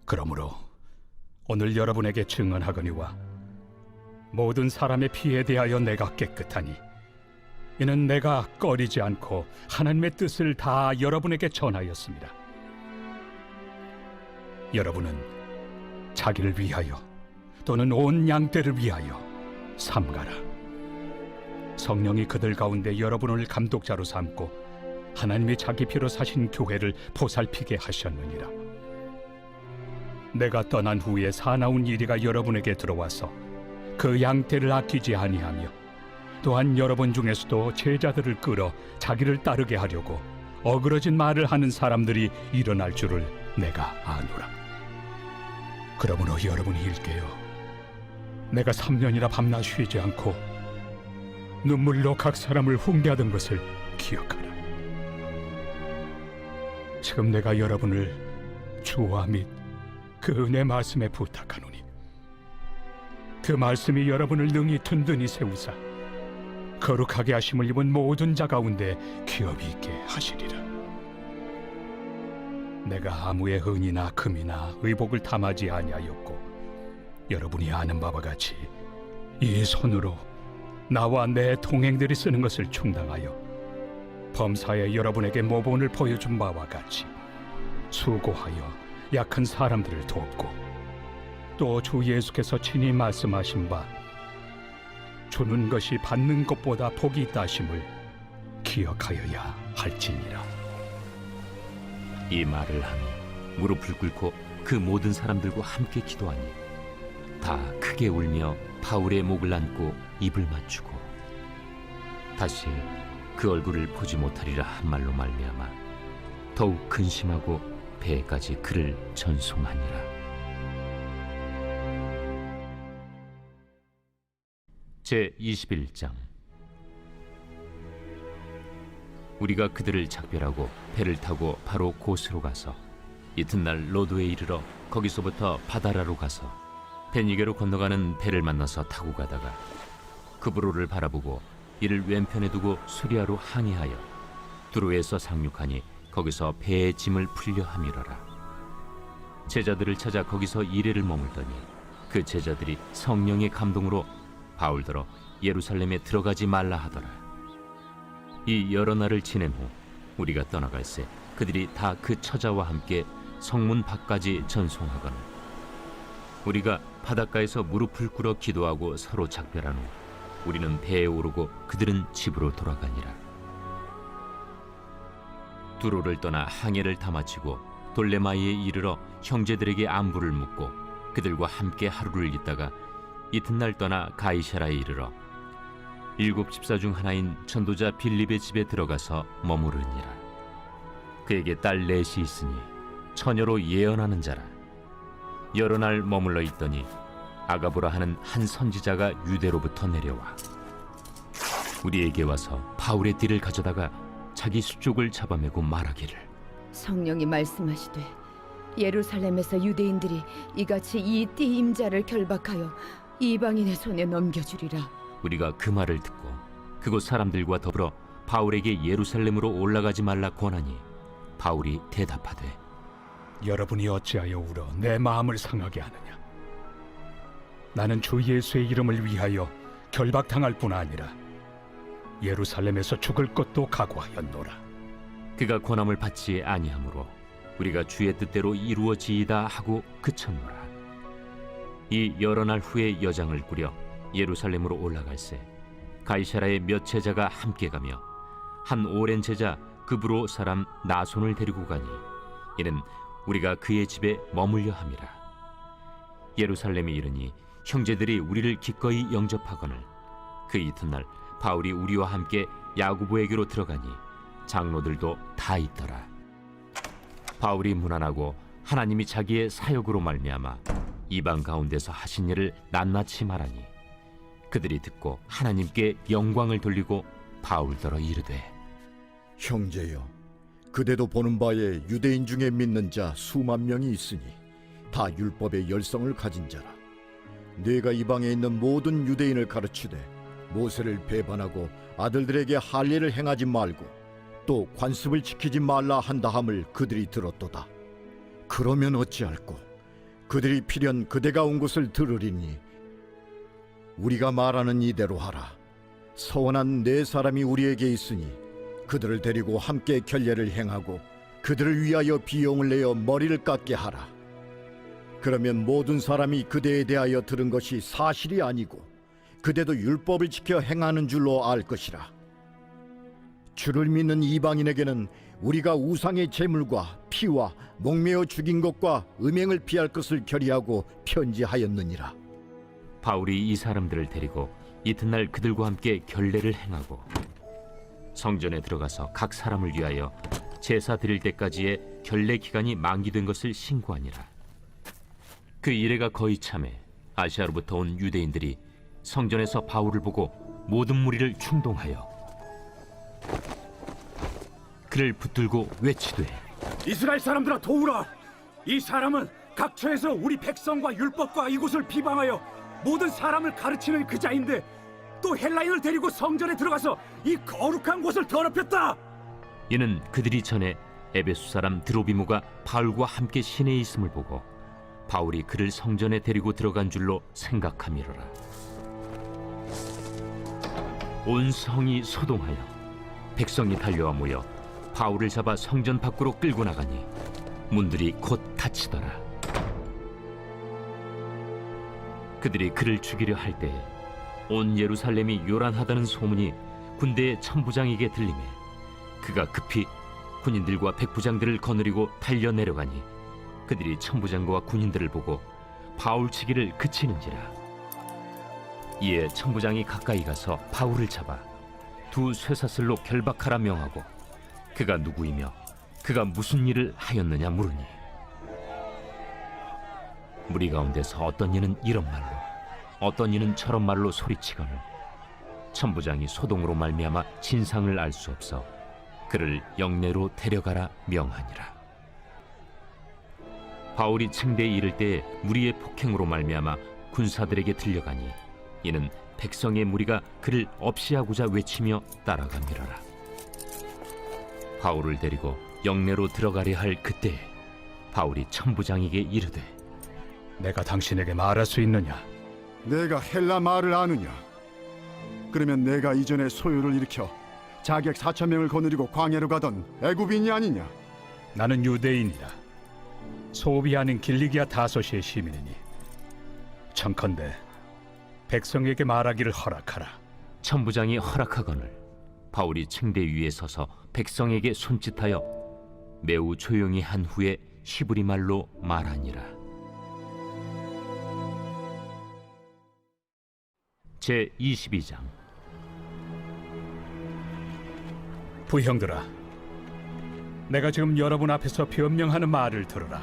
그러므로 오늘 여러분에게 증언하거니와 모든 사람의 피에 대하여 내가 깨끗하니 이는 내가 꺼리지 않고 하나님의 뜻을 다 여러분에게 전하였습니다. 여러분은 자기를 위하여 또는 온 양떼를 위하여 삼가라. 성령이 그들 가운데 여러분을 감독자로 삼고 하나님이 자기 피로 사신 교회를 보살피게 하셨느니라. 내가 떠난 후에 사나운 이리가 여러분에게 들어와서 그 양떼를 아끼지 아니하며 또한 여러분 중에서도 제자들을 끌어 자기를 따르게 하려고 어그러진 말을 하는 사람들이 일어날 줄을 내가 아노라. 그러므로 여러분이 일깨어 내가 3년이나 밤낮 쉬지 않고 눈물로 각 사람을 훈계하던 것을 기억하라. 지금 내가 여러분을 주와 및 그 은혜 말씀에 부탁하노니 그 말씀이 여러분을 능히 든든히 세우사 거룩하게 하심을 입은 모든 자 가운데 기업이 있게 하시리라. 내가 아무의 은이나 금이나 의복을 탐하지 아니하였고 여러분이 아는 바와 같이 이 손으로 나와 내 동행들이 쓰는 것을 충당하여 범사에 여러분에게 모본을 보여준 바와 같이 수고하여 약한 사람들을 돕고 또 주 예수께서 친히 말씀하신 바 주는 것이 받는 것보다 복이 있다 하심을 기억하여야 할지니라. 이 말을 하며 무릎을 꿇고 그 모든 사람들과 함께 기도하니 다 크게 울며 바울의 목을 안고 입을 맞추고 다시 그 얼굴을 보지 못하리라 한 말로 말미암아 더욱 근심하고 배에까지 그를 전송하니라. 제 21장. 우리가 그들을 작별하고 배를 타고 바로 고스로 가서 이튿날 로도에 이르러 거기서부터 바다라로 가서 베니게로 건너가는 배를 만나서 타고 가다가 그브로를 바라보고 이를 왼편에 두고 수리아로 항해하여 두로에서 상륙하니 거기서 배의 짐을 풀려 함이러라. 제자들을 찾아 거기서 이레를 머물더니 그 제자들이 성령의 감동으로 바울더러 예루살렘에 들어가지 말라 하더라. 이 여러 날을 지낸 후 우리가 떠나갈새 그들이 다 그 처자와 함께 성문 밖까지 전송하거늘 우리가 바닷가에서 무릎을 꿇어 기도하고 서로 작별한 후 우리는 배에 오르고 그들은 집으로 돌아가니라. 두로를 떠나 항해를 다 마치고 돌레마이에 이르러 형제들에게 안부를 묻고 그들과 함께 하루를 있다가 이튿날 떠나 가이사라에 이르러 7 집사 중 하나인 전도자 빌립의 집에 들어가서 머무르니라. 그에게 딸 넷이 있으니 처녀로 예언하는 자라. 여러 날 머물러 있더니 아가보라 하는 한 선지자가 유대로부터 내려와 우리에게 와서 바울의 띠를 가져다가 자기 수족을 잡아매고 말하기를 성령이 말씀하시되 예루살렘에서 유대인들이 이같이 이 띠 임자를 결박하여 이방인의 손에 넘겨주리라. 우리가 그 말을 듣고 그곳 사람들과 더불어 바울에게 예루살렘으로 올라가지 말라 권하니 바울이 대답하되 여러분이 어찌하여 울어 내 마음을 상하게 하느냐. 나는 주 예수의 이름을 위하여 결박당할 뿐 아니라 예루살렘에서 죽을 것도 각오하였노라. 그가 권함을 받지 아니하므로 우리가 주의 뜻대로 이루어지이다 하고 그쳤노라. 이 여러 날 후에 여장을 꾸려 예루살렘으로 올라갈새 가이사라의 몇 제자가 함께 가며 한 오랜 제자 그브로 사람 나손을 데리고 가니 이는 우리가 그의 집에 머물려 함이라. 예루살렘에 이르니 형제들이 우리를 기꺼이 영접하거늘 그 이튿날 바울이 우리와 함께 야고보에게로 들어가니 장로들도 다 있더라. 바울이 문안하고 하나님이 자기의 사역으로 말미암아 이방 가운데서 하신 일을 낱낱이 말하니 그들이 듣고 하나님께 영광을 돌리고 바울더러 이르되 형제여, 그대도 보는 바에 유대인 중에 믿는 자 수만 명이 있으니 다 율법의 열성을 가진 자라. 네가 이방에 있는 모든 유대인을 가르치되 모세를 배반하고 아들들에게 할례를 행하지 말고 또 관습을 지키지 말라 한다함을 그들이 들었도다. 그러면 어찌할꼬? 그들이 필연 그대가 온 것을 들으리니 우리가 말하는 이대로 하라. 서원한 네 사람이 우리에게 있으니 그들을 데리고 함께 결례를 행하고 그들을 위하여 비용을 내어 머리를 깎게 하라. 그러면 모든 사람이 그대에 대하여 들은 것이 사실이 아니고 그대도 율법을 지켜 행하는 줄로 알 것이라. 주를 믿는 이방인에게는 우리가 우상의 제물과 피와 목매어 죽인 것과 음행을 피할 것을 결의하고 편지하였느니라. 바울이 이 사람들을 데리고 이튿날 그들과 함께 결례를 행하고 성전에 들어가서 각 사람을 위하여 제사 드릴 때까지의 결례 기간이 만기된 것을 신고하니라. 그 이래가 거의 참에 아시아로부터 온 유대인들이 성전에서 바울을 보고 모든 무리를 충동하여 그를 붙들고 외치되 이스라엘 사람들아 도우라. 이 사람은 각처에서 우리 백성과 율법과 이곳을 비방하여 모든 사람을 가르치는 그 자인데 또 헬라인을 데리고 성전에 들어가서 이 거룩한 곳을 더럽혔다. 이는 그들이 전에 에베소 사람 드로비무가 바울과 함께 시내에 있음을 보고 바울이 그를 성전에 데리고 들어간 줄로 생각함이로라. 온 성이 소동하여 백성이 달려와 모여 바울을 잡아 성전 밖으로 끌고 나가니 문들이 곧 닫히더라. 그들이 그를 죽이려 할 때에 온 예루살렘이 요란하다는 소문이 군대의 천부장에게 들리매 그가 급히 군인들과 백부장들을 거느리고 달려 내려가니 그들이 천부장과 군인들을 보고 바울 치기를 그치는지라. 이에 천부장이 가까이 가서 바울을 잡아 두 쇠사슬로 결박하라 명하고 그가 누구이며 그가 무슨 일을 하였느냐 물으니 무리 가운데서 어떤 이는 이런 말로 어떤 이는 저런 말로 소리치거늘 천부장이 소동으로 말미암아 진상을 알 수 없어 그를 영내로 데려가라 명하니라. 바울이 층대에 이를 때에 무리의 폭행으로 말미암아 군사들에게 들려가니 이는 백성의 무리가 그를 없이하고자 외치며 따라가미러라. 바울을 데리고 영내로 들어가려 할 그때에 바울이 천부장에게 이르되 내가 당신에게 말할 수 있느냐? 내가 헬라 말을 아느냐? 그러면 내가 이전에 소요를 일으켜 자객 4,000명을 거느리고 광야로 가던 애굽인이 아니냐? 나는 유대인이다. 소비 아닌 길리기아 다소시의 시민이니 청컨대 백성에게 말하기를 허락하라. 천부장이 허락하거늘 바울이 층대 위에 서서 백성에게 손짓하여 매우 조용히 한 후에 히브리 말로 말하니라. 제 22장. 부형들아, 내가 지금 여러분 앞에서 변명하는 말을 들으라.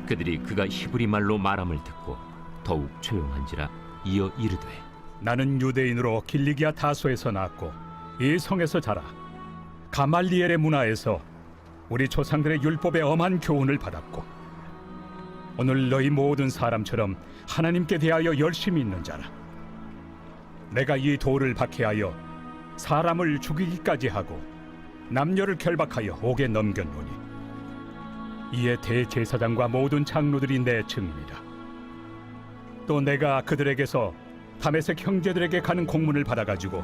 그들이 그가 히브리 말로 말함을 듣고 더욱 조용한지라 이어 이르되 나는 유대인으로 길리기아 다소에서 낳았고 이 성에서 자라 가말리엘의 문화에서 우리 조상들의 율법의 엄한 교훈을 받았고 오늘 너희 모든 사람처럼 하나님께 대하여 열심히 있는 자라. 내가 이 돌을 박해하여 사람을 죽이기까지 하고 남녀를 결박하여 옥에 넘겼노니 이에 대제사장과 모든 장로들이 내 증인이라. 또 내가 그들에게서 다메섹 형제들에게 가는 공문을 받아가지고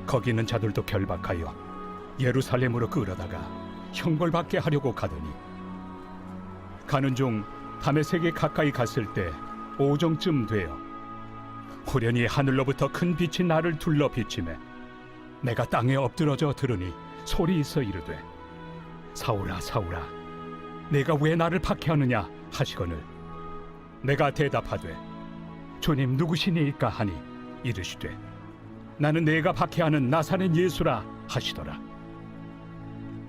거기 있는 자들도 결박하여 예루살렘으로 끌어다가 형벌받게 하려고 가더니 가는 중 다메섹에 가까이 갔을 때 오정쯤 되어 후련히 하늘로부터 큰 빛이 나를 둘러 비치매 내가 땅에 엎드러져 들으니 소리 있어 이르되 사울아 사울아 내가 왜 나를 박해하느냐 하시거늘 내가 대답하되 주님 누구시니까 하니 이르시되 나는 내가 박해하는 나사렛 예수라 하시더라.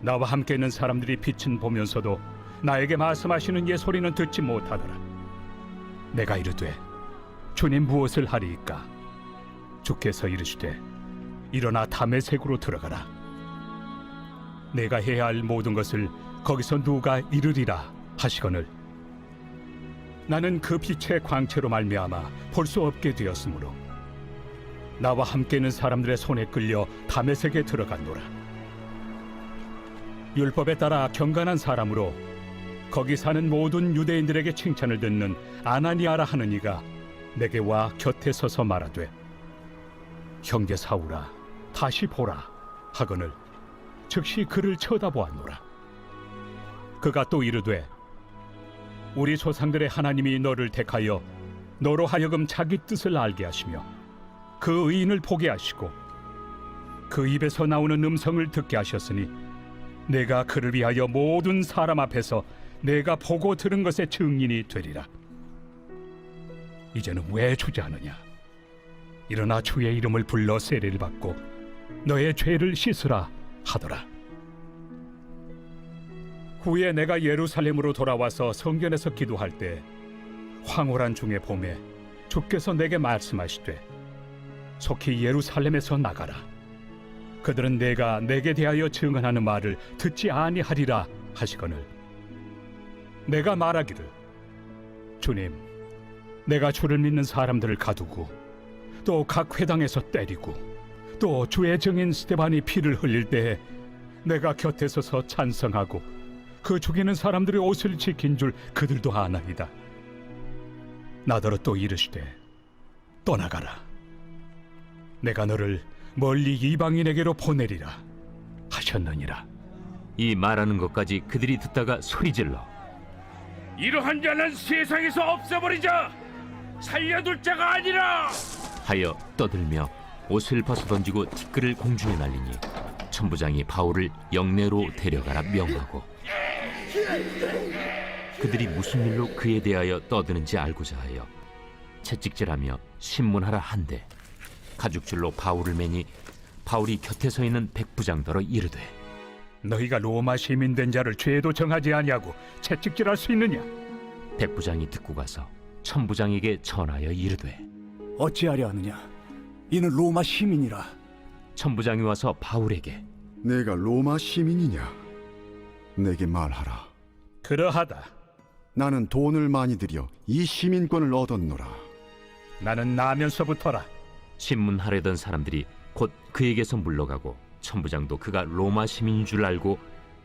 나와 함께 있는 사람들이 빛은 보면서도 나에게 말씀하시는 예 소리는 듣지 못하더라. 내가 이르되 주님 무엇을 하리이까? 주께서 이르시되 일어나 다메섹으로 들어가라. 내가 해야 할 모든 것을 거기서 누가 이르리라 하시거늘 나는 그 빛의 광채로 말미암아 볼 수 없게 되었으므로 나와 함께 있는 사람들의 손에 끌려 다메섹에 들어갔노라. 율법에 따라 경건한 사람으로 거기 사는 모든 유대인들에게 칭찬을 듣는 아나니아라 하는 이가 내게 와 곁에 서서 말하되 형제 사울아 다시 보라 하거늘 즉시 그를 쳐다보았노라. 그가 또 이르되 우리 조상들의 하나님이 너를 택하여 너로 하여금 자기 뜻을 알게 하시며 그 의인을 보게 하시고 그 입에서 나오는 음성을 듣게 하셨으니 내가 그를 위하여 모든 사람 앞에서 내가 보고 들은 것의 증인이 되리라. 이제는 왜 주저하느냐? 일어나 주의 이름을 불러 세례를 받고 너의 죄를 씻으라 하더라. 후에 내가 예루살렘으로 돌아와서 성전에서 기도할 때 황홀한 중에 봄에 주께서 내게 말씀하시되 속히 예루살렘에서 나가라. 그들은 내가 내게 대하여 증언하는 말을 듣지 아니하리라 하시거늘 내가 말하기를 주님, 내가 주를 믿는 사람들을 가두고 또 각 회당에서 때리고 또 주의 증인 스데반이 피를 흘릴 때에 내가 곁에 서서 찬성하고 그 죽이는 사람들의 옷을 지킨 줄 그들도 아나이다. 나더러 또 이르시되 떠나가라. 내가 너를 멀리 이방인에게로 보내리라 하셨느니라. 이 말하는 것까지 그들이 듣다가 소리질러 이러한 자는 세상에서 없애버리자. 살려둘 자가 아니라. 하여 떠들며 옷을 벗어던지고 티끌을 공중에 날리니 천부장이 바울을 영내로 데려가라 명하고 그들이 무슨 일로 그에 대하여 떠드는지 알고자 하여 채찍질하며 신문하라 한데 가죽줄로 바울을 매니 바울이 곁에 서 있는 백부장더러 이르되 너희가 로마 시민 된 자를 죄도 정하지 아니하고 채찍질할 수 있느냐? 백부장이 듣고 가서 천부장에게 전하여 이르되 어찌하려 하느냐? 이는 로마 시민이라. 천부장이 와서 바울에게 내가 로마 시민이냐? 내게 말하라. 그러하다. 나는 돈을 많이 들여 이 시민권을 얻었노라. 나는 나면서부터라. 신문하려던 사람들이 곧 그에게서 물러가고 천부장도 그가 로마 시민인 줄 알고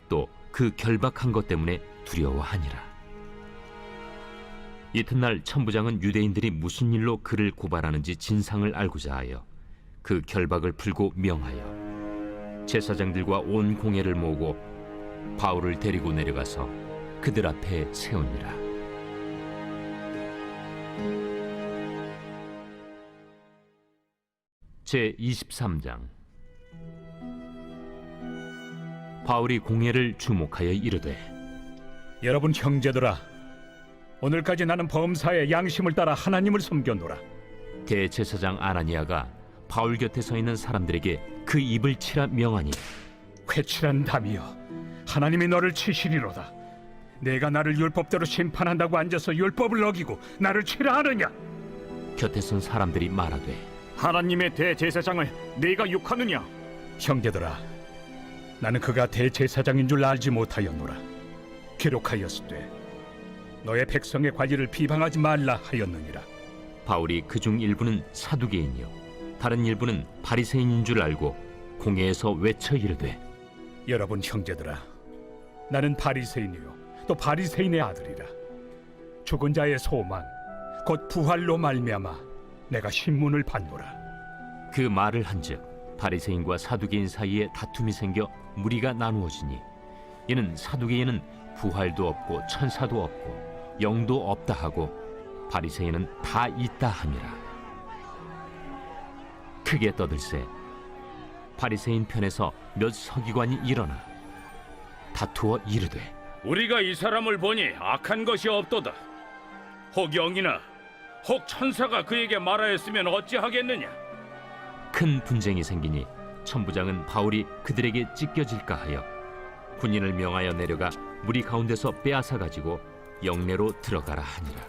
또 그 결박한 것 때문에 두려워하니라. 이튿날 천부장은 유대인들이 무슨 일로 그를 고발하는지 진상을 알고자 하여 그 결박을 풀고 명하여 제사장들과 온 공회를 모으고 바울을 데리고 내려가서 그들 앞에 세우니라. 제23장. 바울이 공회를 주목하여 이르되 여러분 형제들아, 오늘까지 나는 범사에 양심을 따라 하나님을 섬겼노라. 대제사장 아나니아가 바울 곁에 서 있는 사람들에게 그 입을 치라 명하니 회칠한 담이여, 하나님이 너를 치시리로다. 내가 나를 율법대로 심판한다고 앉아서 율법을 어기고 나를 치라 하느냐? 곁에 선 사람들이 말하되 하나님의 대제사장을 네가 욕하느냐? 형제들아, 나는 그가 대제사장인 줄 알지 못하였노라. 기록하였으되 너의 백성의 관리를 비방하지 말라 하였느니라. 바울이 그중 일부는 사두개인이요 다른 일부는 바리새인인 줄 알고 공회에서 외쳐 이르되 여러분 형제들아, 나는 바리새인이요 또 바리새인의 아들이라. 죽은 자의 소망 곧 부활로 말미암아 내가 신문을 받노라. 그 말을 한즉 바리새인과 사두개인 사이에 다툼이 생겨 무리가 나누어지니 이는 사두개인은 부활도 없고 천사도 없고 영도 없다 하고 바리새인은 다 있다 함이라. 크게 떠들세 바리새인 편에서 몇 서기관이 일어나 다투어 이르되 우리가 이 사람을 보니 악한 것이 없도다. 혹 영이나 혹 천사가 그에게 말하였으면 어찌하겠느냐? 큰 분쟁이 생기니 천부장은 바울이 그들에게 찢겨질까 하여 군인을 명하여 내려가 무리 가운데서 빼앗아 가지고 영내로 들어가라 하니라.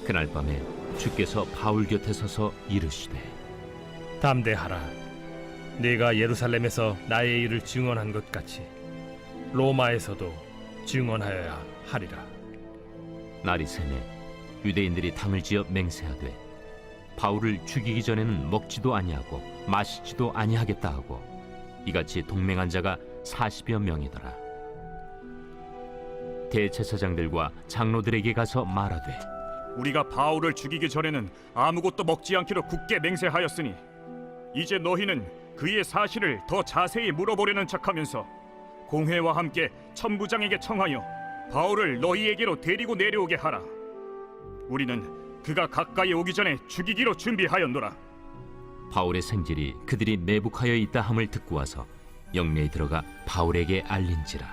그날 밤에 주께서 바울 곁에 서서 이르시되 담대하라. 네가 예루살렘에서 나의 일을 증언한 것 같이 로마에서도 증언하여야 하리라. 날이 새매 유대인들이 당을 지어 맹세하되 바울을 죽이기 전에는 먹지도 아니하고 마시지도 아니하겠다 하고 이같이 동맹한 자가 40여 명이더라. 대제사장들과 장로들에게 가서 말하되 우리가 바울을 죽이기 전에는 아무것도 먹지 않기로 굳게 맹세하였으니 이제 너희는 그의 사실을 더 자세히 물어보려는 척하면서 공회와 함께 천부장에게 청하여 바울을 너희에게로 데리고 내려오게 하라. 우리는 그가 가까이 오기 전에 죽이기로 준비하였노라. 바울의 생질이 그들이 매복하여 있다 함을 듣고 와서 영내에 들어가 바울에게 알린지라.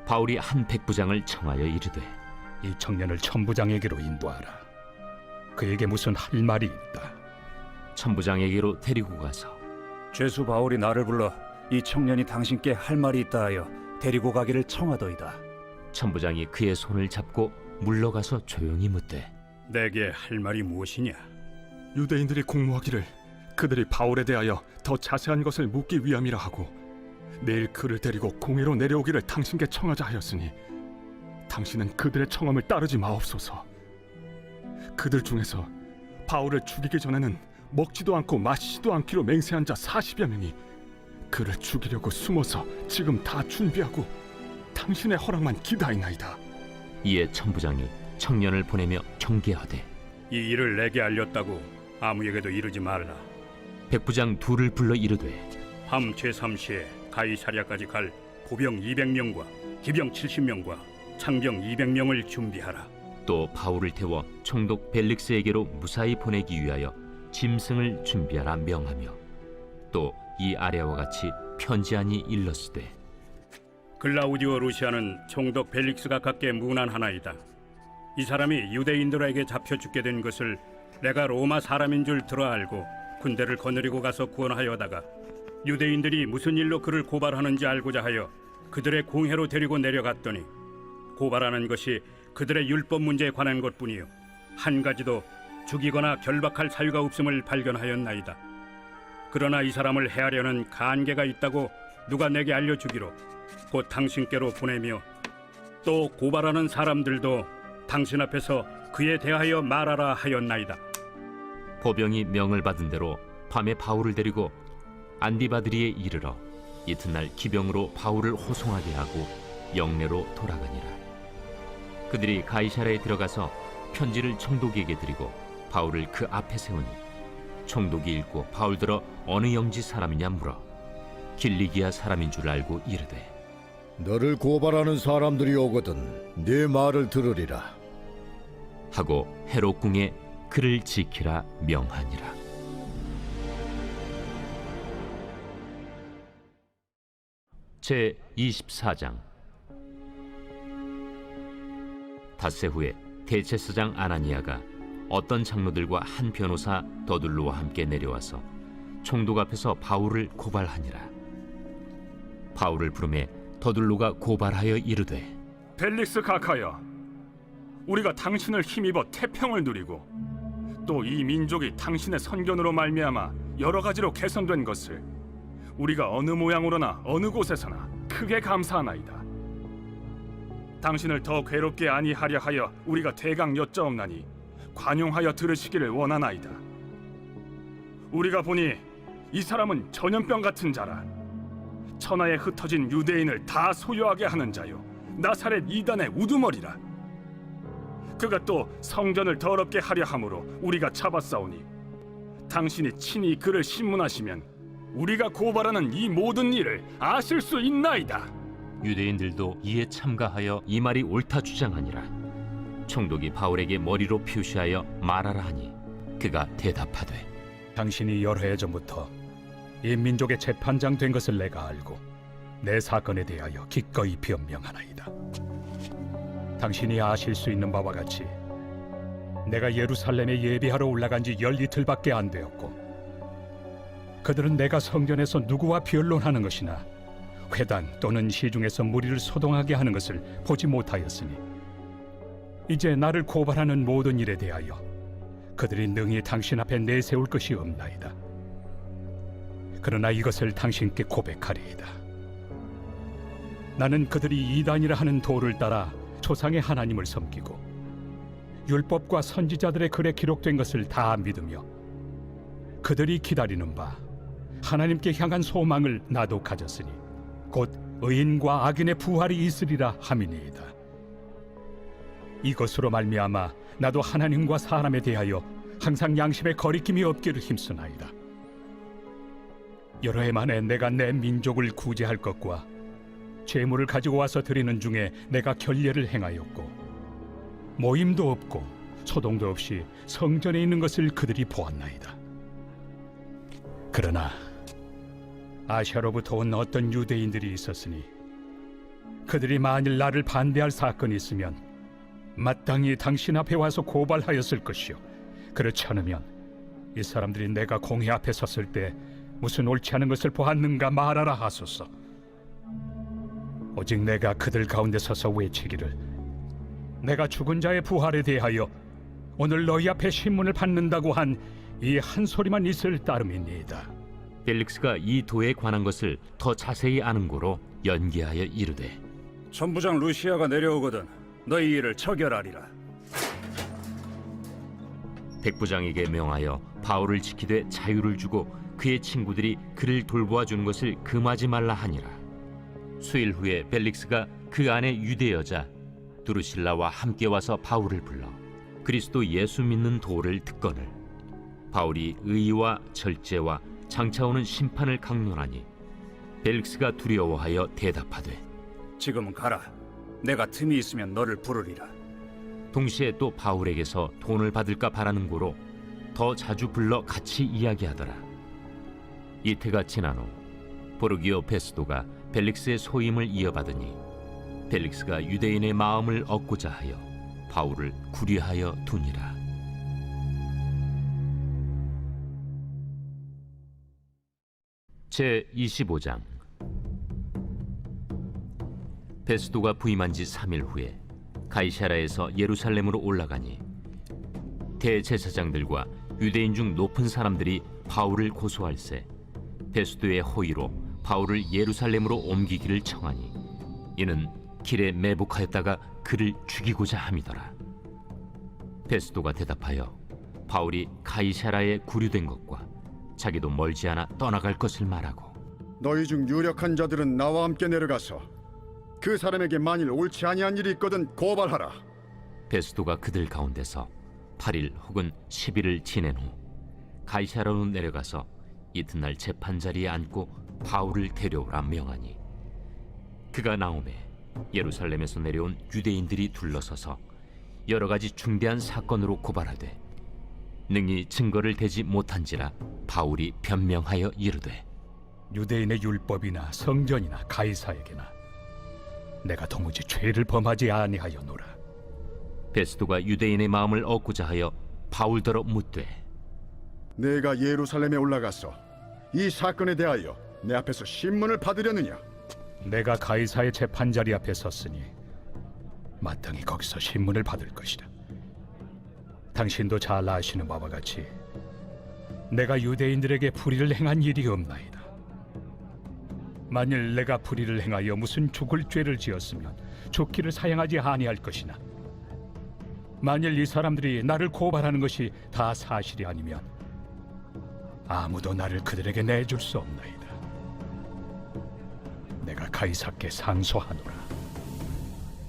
바울이 한 백부장을 청하여 이르되 이 청년을 천부장에게로 인도하라. 그에게 무슨 할 말이 있다. 천부장에게로 데리고 가서 죄수 바울이 나를 불러 이 청년이 당신께 할 말이 있다 하여 데리고 가기를 청하더이다. 천부장이 그의 손을 잡고 물러가서 조용히 묻되 내게 할 말이 무엇이냐? 유대인들이 공모하기를 그들이 바울에 대하여 더 자세한 것을 묻기 위함이라 하고 내일 그를 데리고 공회로 내려오기를 당신께 청하자 하였으니 당신은 그들의 청함을 따르지 마옵소서. 그들 중에서 바울을 죽이기 전에는 먹지도 않고 마시지도 않기로 맹세한 자 40여 명이 그를 죽이려고 숨어서 지금 다 준비하고 당신의 허락만 기다리나이다. 이에 천부장이 청년을 보내며 경계하되 이 일을 내게 알렸다고 아무에게도 이르지 말라. 백부장 둘을 불러 이르되 함 제3시에 가이사랴까지 갈 보병 200명과 기병 70명과 창병 200명을 준비하라. 또 바울을 태워 총독 벨릭스에게로 무사히 보내기 위하여 짐승을 준비하라 명하며 또 이 아래와 같이 편지하니 일렀으되 글라우디오 루시아는 총독 벨릭스가 갖게 문안하나이다. 이 사람이 유대인들에게 잡혀 죽게 된 것을 내가 로마 사람인 줄 들어 알고 군대를 거느리고 가서 구원하여다가 유대인들이 무슨 일로 그를 고발하는지 알고자 하여 그들의 공회로 데리고 내려갔더니 고발하는 것이 그들의 율법 문제에 관한 것뿐이요 한 가지도 죽이거나 결박할 사유가 없음을 발견하였나이다. 그러나 이 사람을 해하려는 간계가 있다고 누가 내게 알려주기로 곧 당신께로 보내며 또 고발하는 사람들도 당신 앞에서 그에 대하여 말하라 하였나이다. 보병이 명을 받은 대로 밤에 바울을 데리고 안디바드리에 이르러 이튿날 기병으로 바울을 호송하게 하고 영내로 돌아가니라. 그들이 가이사랴에 들어가서 편지를 총독에게 드리고 바울을 그 앞에 세우니 총독이 읽고 바울들어 어느 영지 사람이냐 물어 길리기아 사람인 줄 알고 이르되 너를 고발하는 사람들이 오거든 네 말을 들으리라 하고 헤롯 궁에 그를 지키라 명하니라. 제 24장. 닷새 후에 대제사장 아나니아가 어떤 장로들과 한 변호사 더둘로와 함께 내려와서 총독 앞에서 바울을 고발하니라. 바울을 부르매 더둘로가 고발하여 이르되 벨릭스 각하여, 우리가 당신을 힘입어 태평을 누리고 또 이 민족이 당신의 선견으로 말미암아 여러 가지로 개선된 것을 우리가 어느 모양으로나 어느 곳에서나 크게 감사하나이다. 당신을 더 괴롭게 아니하려 하여 우리가 대강 여짜옵나니 관용하여 들으시기를 원하나이다. 우리가 보니 이 사람은 전염병 같은 자라. 천하에 흩어진 유대인을 다 소유하게 하는 자요 나사렛 이단의 우두머리라. 그가 또 성전을 더럽게 하려 함으로 우리가 잡아싸우니 당신이 친히 그를 신문하시면 우리가 고발하는 이 모든 일을 아실 수 있나이다. 유대인들도 이에 참가하여 이 말이 옳다 주장하니라. 총독이 바울에게 머리로 표시하여 말하라 하니 그가 대답하되 당신이 여러 해 전부터 이 민족의 재판장 된 것을 내가 알고 내 사건에 대하여 기꺼이 변명하나이다. 당신이 아실 수 있는 바와 같이 내가 예루살렘에 예배하러 올라간 지 10이틀밖에 안 되었고 그들은 내가 성전에서 누구와 변론하는 것이나 회당 또는 시중에서 무리를 소동하게 하는 것을 보지 못하였으니 이제 나를 고발하는 모든 일에 대하여 그들이 능히 당신 앞에 내세울 것이 없나이다. 그러나 이것을 당신께 고백하리이다. 나는 그들이 이단이라 하는 도를 따라 조상의 하나님을 섬기고 율법과 선지자들의 글에 기록된 것을 다 믿으며 그들이 기다리는 바 하나님께 향한 소망을 나도 가졌으니 곧 의인과 악인의 부활이 있으리라 함이니이다. 이것으로 말미암아 나도 하나님과 사람에 대하여 항상 양심에 거리낌이 없기를 힘쓰나이다. 여러 해 만에 내가 내 민족을 구제할 것과 재물을 가지고 와서 드리는 중에 내가 결례를 행하였고 모임도 없고 소동도 없이 성전에 있는 것을 그들이 보았나이다. 그러나 아시아로부터 온 어떤 유대인들이 있었으니 그들이 만일 나를 반대할 사건이 있으면 마땅히 당신 앞에 와서 고발하였을 것이요 그렇지 않으면 이 사람들이 내가 공회 앞에 섰을 때 무슨 옳지 않은 것을 보았는가 말하라 하소서. 오직 내가 그들 가운데 서서 외치기를 내가 죽은 자의 부활에 대하여 오늘 너희 앞에 신문을 받는다고 한 이 한 소리만 있을 따름이니이다. 벨릭스가 이 도에 관한 것을 더 자세히 아는 고로 연기하여 이르되 천부장 루시아가 내려오거든 너희 일을 처결하리라. 백부장에게 명하여 바울을 지키되 자유를 주고 그의 친구들이 그를 돌보아 주는 것을 금하지 말라 하니라. 수일 후에 벨릭스가 그 안에 유대 여자 두루실라와 함께 와서 바울을 불러 그리스도 예수 믿는 도를 듣거늘 바울이 의와 절제와 장차 오는 심판을 강론하니 벨릭스가 두려워하여 대답하되 지금은 가라. 내가 틈이 있으면 너를 부르리라. 동시에 또 바울에게서 돈을 받을까 바라는 고로 더 자주 불러 같이 이야기하더라. 이태가 지난 후 보르기오 베스도가 벨릭스의 소임을 이어받으니 벨릭스가 유대인의 마음을 얻고자 하여 바울을 구류하여 두니라. 제 25장. 베스도가 부임한 지 3일 후에 가이사라에서 예루살렘으로 올라가니 대제사장들과 유대인 중 높은 사람들이 바울을 고소할세 베스도의 호의로 바울을 예루살렘으로 옮기기를 청하니 이는 길에 매복하였다가 그를 죽이고자 함이더라. 베스도가 대답하여 바울이 가이사라에 구류된 것과 자기도 멀지 않아 떠나갈 것을 말하고 너희 중 유력한 자들은 나와 함께 내려가서 그 사람에게 만일 옳지 아니한 일이 있거든 고발하라. 베스도가 그들 가운데서 8일 혹은 10일을 지낸 후 가이사라로 내려가서 이튿날 재판자리에 앉고 바울을 데려오라 명하니 그가 나오매 예루살렘에서 내려온 유대인들이 둘러서서 여러 가지 중대한 사건으로 고발하되 능히 증거를 대지 못한지라 바울이 변명하여 이르되 유대인의 율법이나 성전이나 가이사에게나 내가 도무지 죄를 범하지 아니하였노라. 베스도가 유대인의 마음을 얻고자 하여 바울더러 묻되 내가 예루살렘에 올라가서 이 사건에 대하여 내 앞에서 신문을 받으려느냐? 내가 가이사의 재판자리 앞에 섰으니 마땅히 거기서 신문을 받을 것이다. 당신도 잘 아시는 바와 같이 내가 유대인들에게 불의를 행한 일이 없나이다. 만일 내가 불의를 행하여 무슨 죽을 죄를 지었으면 죽기를 사양하지 아니할 것이나 만일 이 사람들이 나를 고발하는 것이 다 사실이 아니면 아무도 나를 그들에게 내줄 수 없나이다. 내가 가이사께 상소하노라.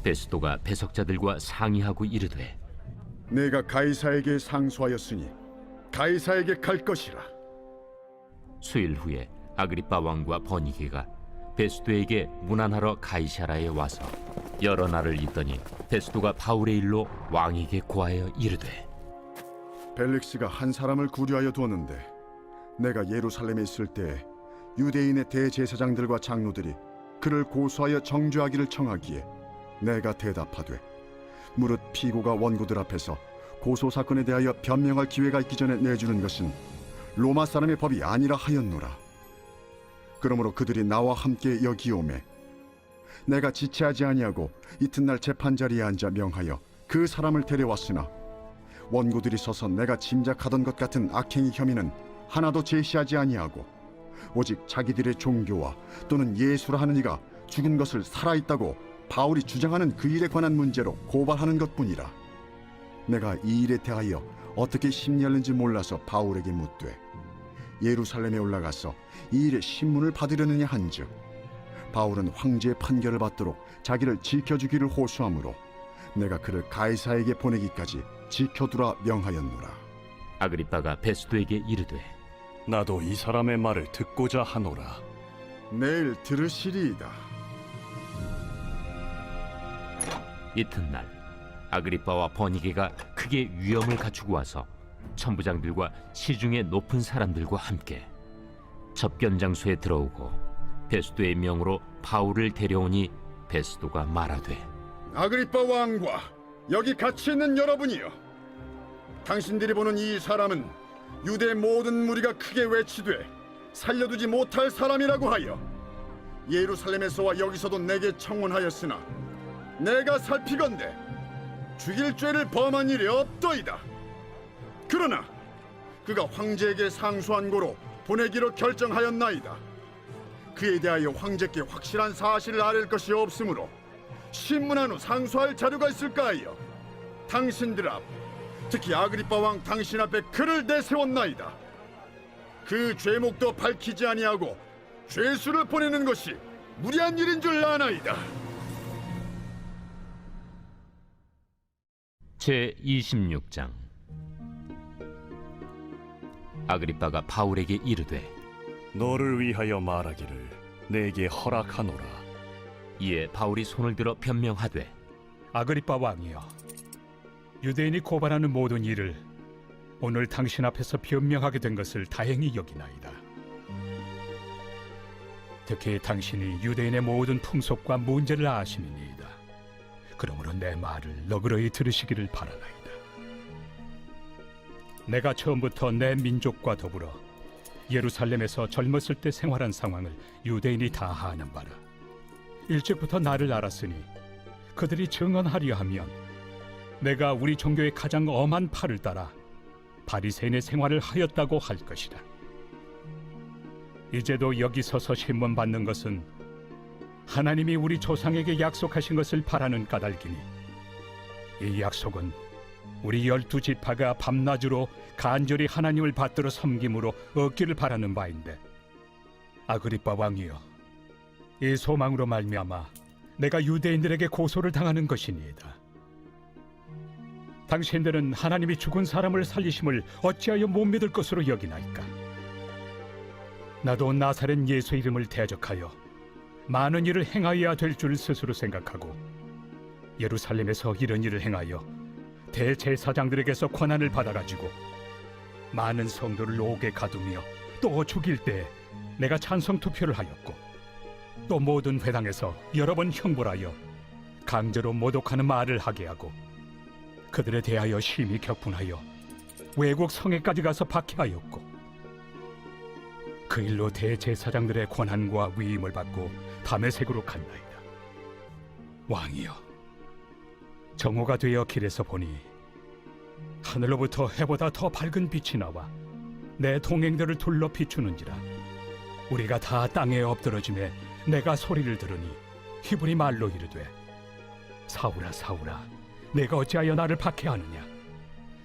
베스도가 배석자들과 상의하고 이르되 내가 가이사에게 상소하였으니 가이사에게 갈 것이라. 수일 후에 아그리빠 왕과 버니게가 베스도에게 문안하러 가이사라에 와서 여러 날을 있더니 베스도가 바울의 일로 왕에게 고하여 이르되 벨릭스가 한 사람을 구류하여 두었는데 내가 예루살렘에 있을 때 유대인의 대제사장들과 장로들이 그를 고소하여 정죄하기를 청하기에 내가 대답하되 무릇 피고가 원고들 앞에서 고소 사건에 대하여 변명할 기회가 있기 전에 내주는 것은 로마 사람의 법이 아니라 하였노라. 그러므로 그들이 나와 함께 여기 오매 내가 지체하지 아니하고 이튿날 재판자리에 앉아 명하여 그 사람을 데려왔으나 원고들이 서서 내가 짐작하던 것 같은 악행의 혐의는 하나도 제시하지 아니하고 오직 자기들의 종교와 또는 예수라 하는 이가 죽은 것을 살아있다고 바울이 주장하는 그 일에 관한 문제로 고발하는 것뿐이라. 내가 이 일에 대하여 어떻게 심리하는지 몰라서 바울에게 묻되 예루살렘에 올라가서 이 일의 신문을 받으려느냐 한즉 바울은 황제의 판결을 받도록 자기를 지켜주기를 호소하므로 내가 그를 가이사에게 보내기까지 지켜두라 명하였노라. 아그리빠가 베스도에게 이르되 나도 이 사람의 말을 듣고자 하노라. 내일 들으시리이다. 이튿날 아그리빠와 버니게가 크게 위엄을 갖추고 와서 천부장들과 시중의 높은 사람들과 함께 접견 장소에 들어오고 베스도의 명으로 바울을 데려오니 베스도가 말하되 아그리빠 왕과 여기 같이 있는 여러분이여, 당신들이 보는 이 사람은 유대 모든 무리가 크게 외치되 살려두지 못할 사람이라고 하여 예루살렘에서와 여기서도 내게 청혼하였으나 내가 살피건대 죽일 죄를 범한 일이 없더이다. 그러나 그가 황제에게 상소한 고로 보내기로 결정하였나이다. 그에 대하여 황제께 확실한 사실을 아랠 것이 없으므로 신문한 후 상소할 자료가 있을까 하여 당신들 앞, 특히 아그리빠 왕 당신 앞에 그를 내세웠나이다. 그 죄목도 밝히지 아니하고 죄수를 보내는 것이 무리한 일인 줄 아나이다. 제 26장. 아그리빠가 바울에게 이르되 너를 위하여 말하기를 내게 허락하노라. 이에 바울이 손을 들어 변명하되 아그리빠 왕이여, 유대인이 고발하는 모든 일을 오늘 당신 앞에서 변명하게 된 것을 다행히 여기나이다. 특히 당신이 유대인의 모든 풍속과 문제를 아심이니이다. 그러므로 내 말을 너그러이 들으시기를 바라나이다. 내가 처음부터 내 민족과 더불어 예루살렘에서 젊었을 때 생활한 상황을 유대인이 다 아는 바라. 일찍부터 나를 알았으니 그들이 증언하려 하면 내가 우리 종교의 가장 엄한 팔을 따라 바리새인의 생활을 하였다고 할 것이다. 이제도 여기 서서 신문 받는 것은 하나님이 우리 조상에게 약속하신 것을 바라는 까닭이니 이 약속은 우리 12지파가 밤낮으로 간절히 하나님을 받들어 섬김으로 얻기를 바라는 바인데, 아그리빠 왕이여, 이 소망으로 말미암아 내가 유대인들에게 고소를 당하는 것이니이다. 당신들은 하나님이 죽은 사람을 살리심을 어찌하여 못 믿을 것으로 여기나이까? 나도 나사렛 예수 이름을 대적하여 많은 일을 행하여야 될 줄 스스로 생각하고 예루살렘에서 이런 일을 행하여 대제사장들에게서 권한을 받아가지고 많은 성도를 옥에 가두며 또 죽일 때 내가 찬성 투표를 하였고, 또 모든 회당에서 여러 번 형벌하여 강제로 모독하는 말을 하게 하고 그들에 대하여 심히 격분하여 외국 성에까지 가서 박해하였고, 그 일로 대제사장들의 권한과 위임을 받고 다메섹으로 갔나이다. 왕이여, 정오가 되어 길에서 보니 하늘로부터 해보다 더 밝은 빛이 나와 내 동행들을 둘러 비추는지라. 우리가 다 땅에 엎드러짐에 내가 소리를 들으니 히브리 말로 이르되, 사울아 사울아, 내가 어찌하여 나를 박해하느냐?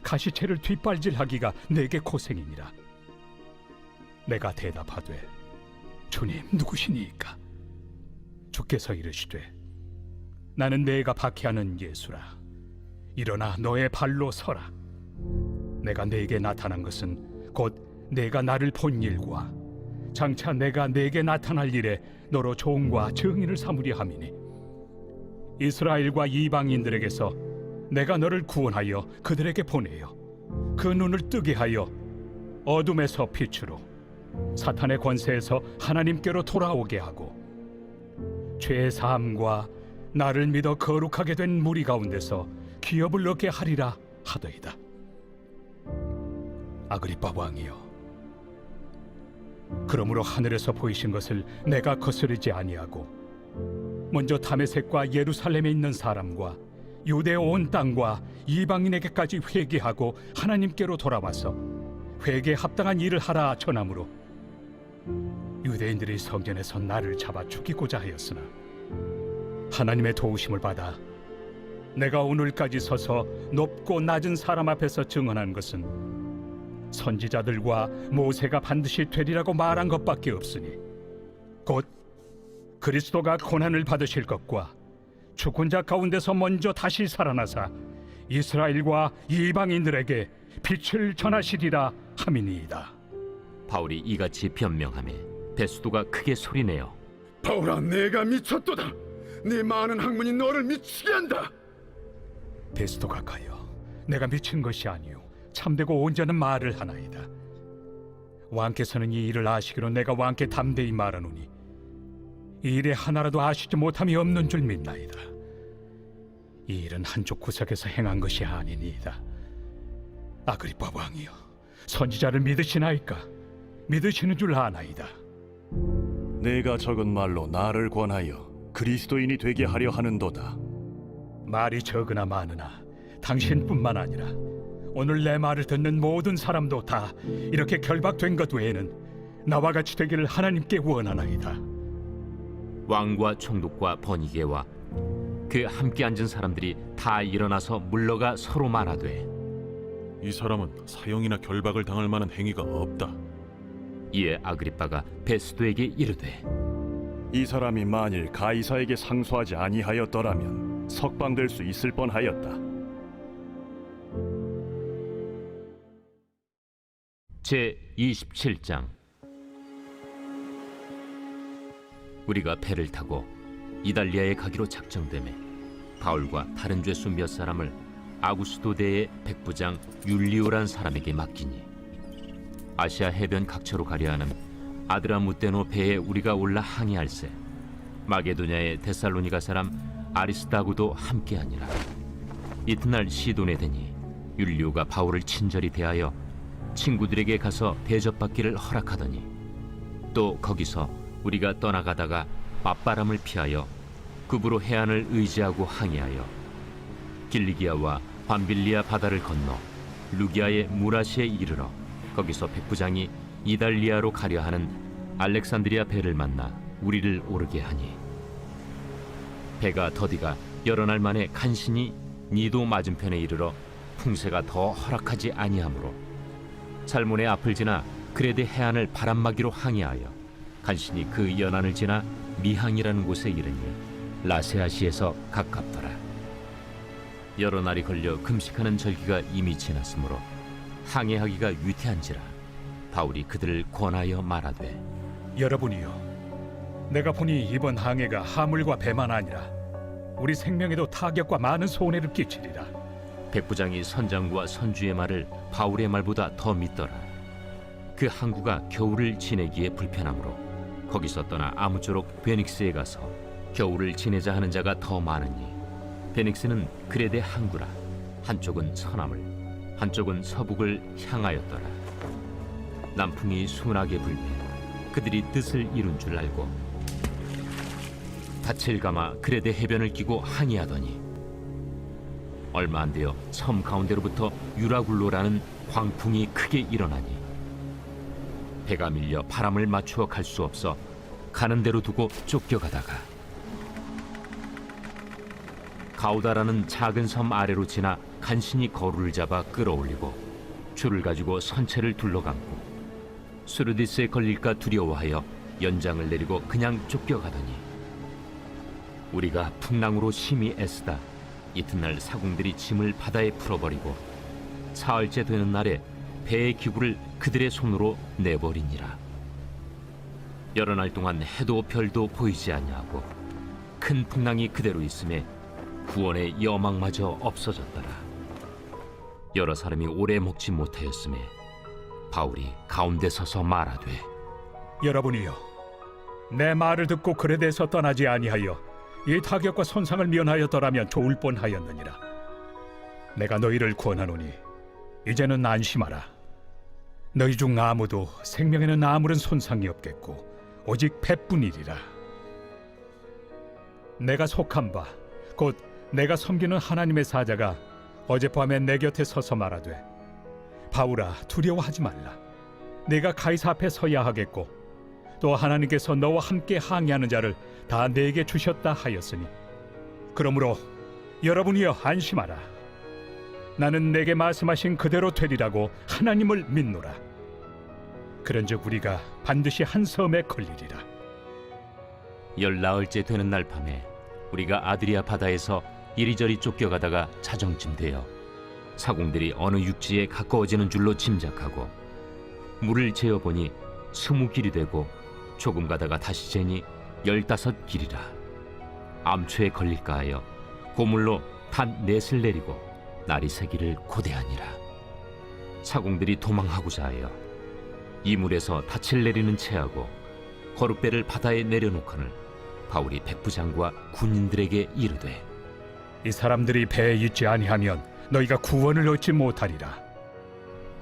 가시채를 뒷발질하기가 내게 고생이니라. 내가 대답하되, 주님 누구시니이까? 주께서 이르시되, 나는 내가 박해하는 예수라. 일어나 너의 발로 서라. 내가 네게 나타난 것은 곧 내가 나를 본 일과 장차 내가 네게 나타날 일에 너로 종과 증인을 삼으려 함이니, 이스라엘과 이방인들에게서 내가 너를 구원하여 그들에게 보내어 그 눈을 뜨게 하여 어둠에서 빛으로, 사탄의 권세에서 하나님께로 돌아오게 하고, 죄 사함과 나를 믿어 거룩하게 된 무리 가운데서 기업을 얻게 하리라 하더이다. 아그리빠 왕이여, 그러므로 하늘에서 보이신 것을 내가 거스르지 아니하고 먼저 다메섹과 예루살렘에 있는 사람과 유대 온 땅과 이방인에게까지 회개하고 하나님께로 돌아와서 회개에 합당한 일을 하라 전함으로 유대인들이 성전에서 나를 잡아 죽이고자 하였으나 하나님의 도우심을 받아 내가 오늘까지 서서 높고 낮은 사람 앞에서 증언한 것은 선지자들과 모세가 반드시 되리라고 말한 것밖에 없으니, 곧 그리스도가 고난을 받으실 것과 죽은 자 가운데서 먼저 다시 살아나사 이스라엘과 이방인들에게 빛을 전하시리라 함이니이다. 바울이 이같이 변명하며 베스도가 크게 소리내어 바울아, 내가 미쳤도다. 네 많은 학문이 너를 미치게 한다. 베스도가 가여, 내가 미친 것이 아니요 참되고 온전한 말을 하나이다. 왕께서는 이 일을 아시기로 내가 왕께 담대히 말하노니 이 일에 하나라도 아시지 못함이 없는 줄 믿나이다. 이 일은 한쪽 구석에서 행한 것이 아니니이다. 아그리빠 왕이여, 선지자를 믿으시나이까? 믿으시는 줄 아나이다. 내가 적은 말로 나를 권하여 그리스도인이 되게 하려 하는도다. 말이 적으나 많으나 당신뿐만 아니라 오늘 내 말을 듣는 모든 사람도 다 이렇게 결박된 것 외에는 나와 같이 되기를 하나님께 원하나이다. 왕과 총독과 번이게와 그 함께 앉은 사람들이 다 일어나서 물러가 서로 말하되 이 사람은 사형이나 결박을 당할 만한 행위가 없다. 이에 아그리빠가 베스도에게 이르되 이 사람이 만일 가이사에게 상소하지 아니하였더라면 석방될 수 있을 뻔하였다. 제 27장. 우리가 배를 타고 이달리아에 가기로 작정되매 바울과 다른 죄수 몇 사람을 아구스도대의 백부장 율리오란 사람에게 맡기니 아시아 해변 각처로 가려 하는 아드라무테노 배에 우리가 올라 항해할세 마게도냐의 데살로니가 사람 아리스다고도 함께하니라. 이튿날 시돈에 되니 율리오가 바울을 친절히 대하여 친구들에게 가서 대접받기를 허락하더니 또 거기서 우리가 떠나가다가 맞바람을 피하여 급으로 해안을 의지하고 항해하여 길리기아와 밤빌리아 바다를 건너 루기아의 무라시에 이르러 거기서 백부장이 이달리아로 가려 하는 알렉산드리아 배를 만나 우리를 오르게 하니 배가 더디가 여러 날 만에 간신히 니도 맞은편에 이르러 풍세가 더 허락하지 아니하므로 살몬의 앞을 지나 그레데 해안을 바람막이로 항해하여 간신히 그 연안을 지나 미항이라는 곳에 이르니 라세아시에서 가깝더라. 여러 날이 걸려 금식하는 절기가 이미 지났으므로 항해하기가 유태한지라 바울이 그들을 권하여 말하되 여러분이여, 내가 보니 이번 항해가 하물과 배만 아니라 우리 생명에도 타격과 많은 손해를 끼치리라. 백부장이 선장과 선주의 말을 바울의 말보다 더 믿더라. 그 항구가 겨울을 지내기에 불편하므로 거기서 떠나 아무쪼록 베닉스에 가서 겨울을 지내자 하는 자가 더 많으니 베닉스는 그레데 항구라. 한쪽은 서남을 한쪽은 서북을 향하였더라. 남풍이 순하게 불매 그들이 뜻을 이룬 줄 알고 닻을 감아 그레데 해변을 끼고 항해하더니 얼마 안 되어 섬 가운데로부터 유라굴로라는 광풍이 크게 일어나니 배가 밀려 바람을 맞추어 갈 수 없어 가는 대로 두고 쫓겨가다가 가우다라는 작은 섬 아래로 지나 간신히 거루를 잡아 끌어올리고 줄을 가지고 선체를 둘러감고 수르디스에 걸릴까 두려워하여 연장을 내리고 그냥 쫓겨가더니 우리가 풍랑으로 심히 애쓰다 이튿날 사공들이 짐을 바다에 풀어버리고 사흘째 되는 날에 배의 기구를 그들의 손으로 내버리니라. 여러 날 동안 해도 별도 보이지 아니하고 큰 풍랑이 그대로 있음에 구원의 여망마저 없어졌더라. 여러 사람이 오래 먹지 못하였음에 바울이 가운데 서서 말하되 여러분이여, 내 말을 듣고 그레데에서 떠나지 아니하여 이 타격과 손상을 면하였더라면 좋을 뻔하였느니라. 내가 너희를 권하노니 이제는 안심하라. 너희 중 아무도 생명에는 아무런 손상이 없겠고 오직 배뿐이리라. 내가 속한 바 곧 내가 섬기는 하나님의 사자가 어젯밤에 내 곁에 서서 말하되 바울아, 두려워하지 말라. 내가 가이사 앞에 서야 하겠고 또 하나님께서 너와 함께 항해하는 자를 다 내게 주셨다 하였으니 그러므로 여러분이여 안심하라. 나는 내게 말씀하신 그대로 되리라고 하나님을 믿노라. 그런즉 우리가 반드시 한 섬에 걸리리라. 열나흘째 되는 날 밤에 우리가 아드리아 바다에서 이리저리 쫓겨가다가 자정쯤 되어 사공들이 어느 육지에 가까워지는 줄로 짐작하고 물을 재어보니 20길이 되고 조금 가다가 다시 재니 15길이라. 암초에 걸릴까 하여 고물로 단 넷을 내리고 날이 새기를 고대하니라. 사공들이 도망하고자 하여 이물에서 닻을 내리는 채하고 거룻배를 바다에 내려놓거늘 바울이 백부장과 군인들에게 이르되 이 사람들이 배에 있지 아니하면 너희가 구원을 얻지 못하리라.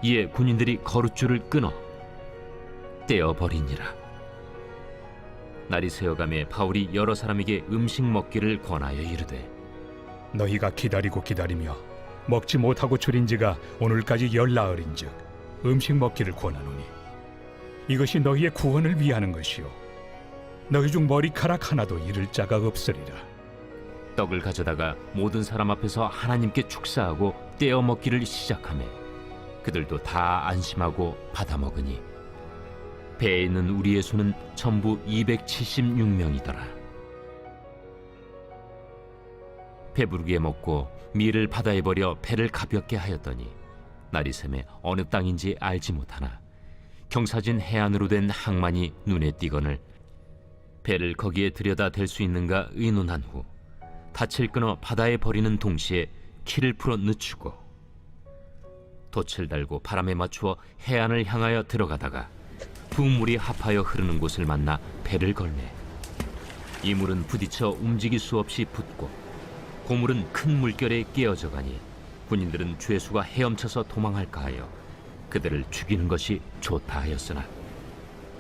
이에 군인들이 거룻줄을 끊어 떼어버리니라. 날이 새어가매 바울이 여러 사람에게 음식 먹기를 권하여 이르되 너희가 기다리고 기다리며 먹지 못하고 줄인 지가 오늘까지 열나흘인즉 음식 먹기를 권하노니 이것이 너희의 구원을 위하는 것이요 너희 중 머리카락 하나도 잃을 자가 없으리라. 떡을 가져다가 모든 사람 앞에서 하나님께 축사하고 떼어 먹기를 시작하매 그들도 다 안심하고 받아 먹으니 배에 있는 우리의 수는 전부 276명이더라. 배부르게 먹고 밀을 바다에 버려 배를 가볍게 하였더니 날이 새매 어느 땅인지 알지 못하나 경사진 해안으로 된 항만이 눈에 띄거늘 배를 거기에 들여다 댈 수 있는가 의논한 후 닻을 끊어 바다에 버리는 동시에 키를 풀어 늦추고 돛을 달고 바람에 맞추어 해안을 향하여 들어가다가 두 물이 합하여 흐르는 곳을 만나 배를 걸매 이 물은 부딪혀 움직일 수 없이 붙고 고물은 큰 물결에 깨어져 가니 군인들은 죄수가 헤엄쳐서 도망할까 하여 그들을 죽이는 것이 좋다 하였으나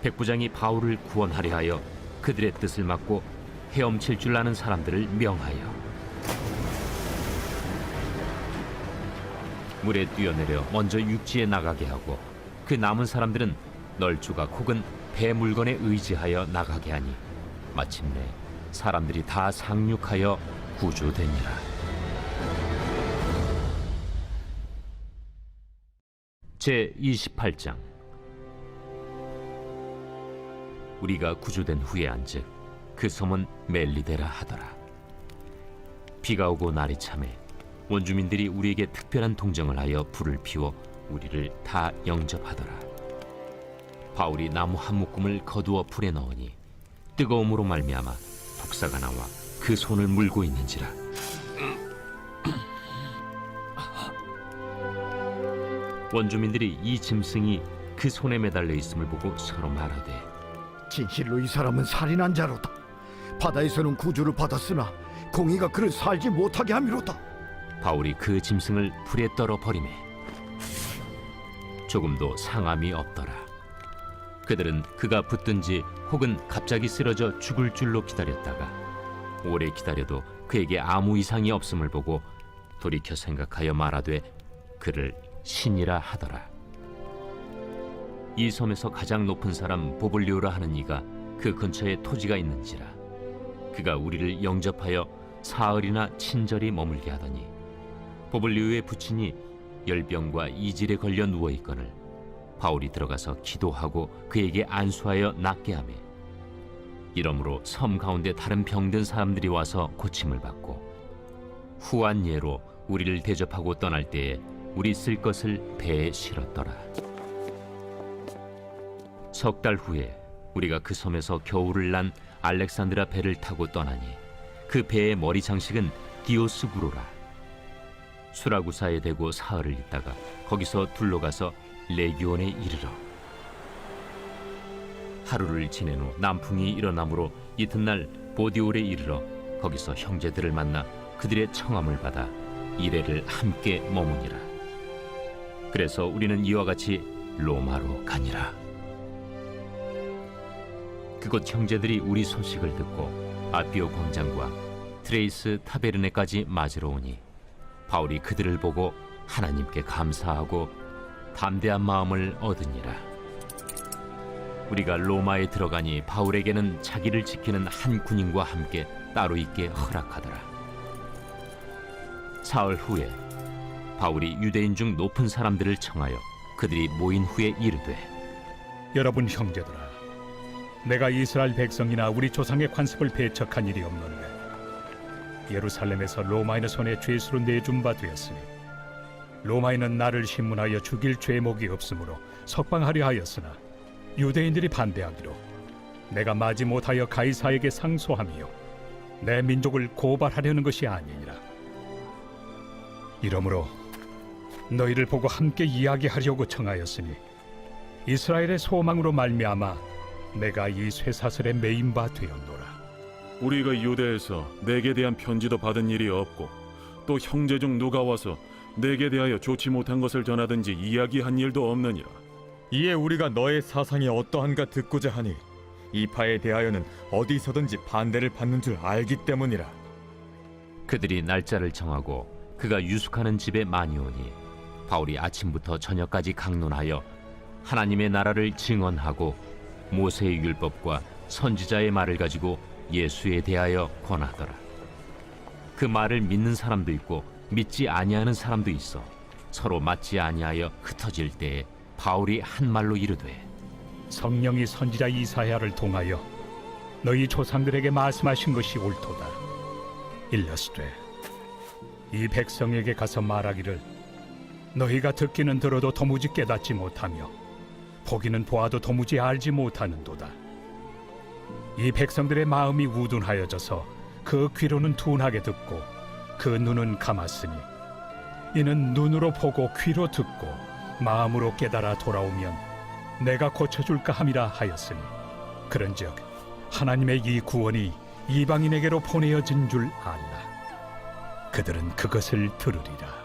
백부장이 바울을 구원하려 하여 그들의 뜻을 막고 헤엄칠 줄 아는 사람들을 명하여 물에 뛰어내려 먼저 육지에 나가게 하고 그 남은 사람들은 널조각 혹은 배 물건에 의지하여 나가게 하니 마침내 사람들이 다 상륙하여 구조되니라. 제 28장. 우리가 구조된 후에 안즉 그 섬은 멜리데라 하더라. 비가 오고 날이 차매 원주민들이 우리에게 특별한 동정을 하여 불을 피워 우리를 다 영접하더라. 바울이 나무 한 묶음을 거두어 불에 넣으니 뜨거움으로 말미암아 독사가 나와 그 손을 물고 있는지라. 원주민들이 이 짐승이 그 손에 매달려 있음을 보고 서로 말하되 진실로 이 사람은 살인한 자로다. 바다에서는 구주를 받았으나 공의가 그를 살지 못하게 함이로다. 바울이 그 짐승을 불에 떨어 버리매 조금도 상함이 없더라. 그들은 그가 붙든지 혹은 갑자기 쓰러져 죽을 줄로 기다렸다가 오래 기다려도 그에게 아무 이상이 없음을 보고 돌이켜 생각하여 말하되 그를 신이라 하더라. 이 섬에서 가장 높은 사람 보블리오라 하는 이가 그 근처에 토지가 있는지라. 그가 우리를 영접하여 사흘이나 친절히 머물게 하더니 보블리오의 부친이 열병과 이질에 걸려 누워 있거늘 바울이 들어가서 기도하고 그에게 안수하여 낫게 하매 이러므로 섬 가운데 다른 병든 사람들이 와서 고침을 받고 후한 예로 우리를 대접하고 떠날 때에 우리 쓸 것을 배에 실었더라. 석 달 후에 우리가 그 섬에서 겨울을 난 알렉산드라 배를 타고 떠나니 그 배의 머리 장식은 디오스구로라. 수라구사에 대고 사흘을 있다가 거기서 둘러가서 레기온에 이르러 하루를 지낸 후 남풍이 일어나므로 이튿날 보디올에 이르러 거기서 형제들을 만나 그들의 청함을 받아 이레를 함께 머무니라. 그래서 우리는 이와 같이 로마로 가니라. 그곳 형제들이 우리 소식을 듣고 아피오 광장과 트레이스 타베르네까지 맞으러 오니 바울이 그들을 보고 하나님께 감사하고 담대한 마음을 얻으니라. 우리가 로마에 들어가니 바울에게는 자기를 지키는 한 군인과 함께 따로 있게 허락하더라. 사흘 후에 바울이 유대인 중 높은 사람들을 청하여 그들이 모인 후에 이르되 여러분 형제들아, 내가 이스라엘 백성이나 우리 조상의 관습을 배척한 일이 없는데 예루살렘에서 로마인의 손에 죄수로 내준 바 되었으니 로마인은 나를 신문하여 죽일 죄목이 없으므로 석방하려 하였으나 유대인들이 반대하기로 내가 마지 못하여 가이사에게 상소하며 내 민족을 고발하려는 것이 아니니라. 이러므로 너희를 보고 함께 이야기하려고 청하였으니 이스라엘의 소망으로 말미암아 내가 이 쇠사슬에 매인 바 되었노라. 우리가 유대에서 내게 대한 편지도 받은 일이 없고 또 형제 중 누가 와서 내게 대하여 좋지 못한 것을 전하든지 이야기한 일도 없느니라. 이에 우리가 너의 사상이 어떠한가 듣고자 하니 이 바에 대하여는 어디서든지 반대를 받는 줄 알기 때문이라. 그들이 날짜를 정하고 그가 유숙하는 집에 많이 오니 바울이 아침부터 저녁까지 강론하여 하나님의 나라를 증언하고 모세의 율법과 선지자의 말을 가지고 예수에 대하여 권하더라. 그 말을 믿는 사람도 있고 믿지 아니하는 사람도 있어 서로 맞지 아니하여 흩어질 때에 바울이 한 말로 이르되 성령이 선지자 이사야를 통하여 너희 조상들에게 말씀하신 것이 옳도다. 일러스되 이 백성에게 가서 말하기를 너희가 듣기는 들어도 도무지 깨닫지 못하며 보기는 보아도 도무지 알지 못하는도다. 이 백성들의 마음이 우둔하여져서 그 귀로는 둔하게 듣고 그 눈은 감았으니 이는 눈으로 보고 귀로 듣고 마음으로 깨달아 돌아오면 내가 고쳐줄까 함이라 하였으니 그런즉 하나님의 이 구원이 이방인에게로 보내어진 줄 알라. 그들은 그것을 들으리라.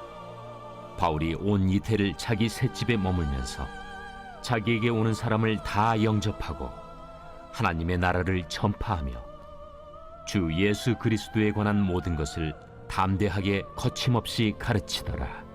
바울이 온 이태를 자기 셋집에 머물면서 자기에게 오는 사람을 다 영접하고 하나님의 나라를 전파하며 주 예수 그리스도에 관한 모든 것을 담대하게 거침없이 가르치더라.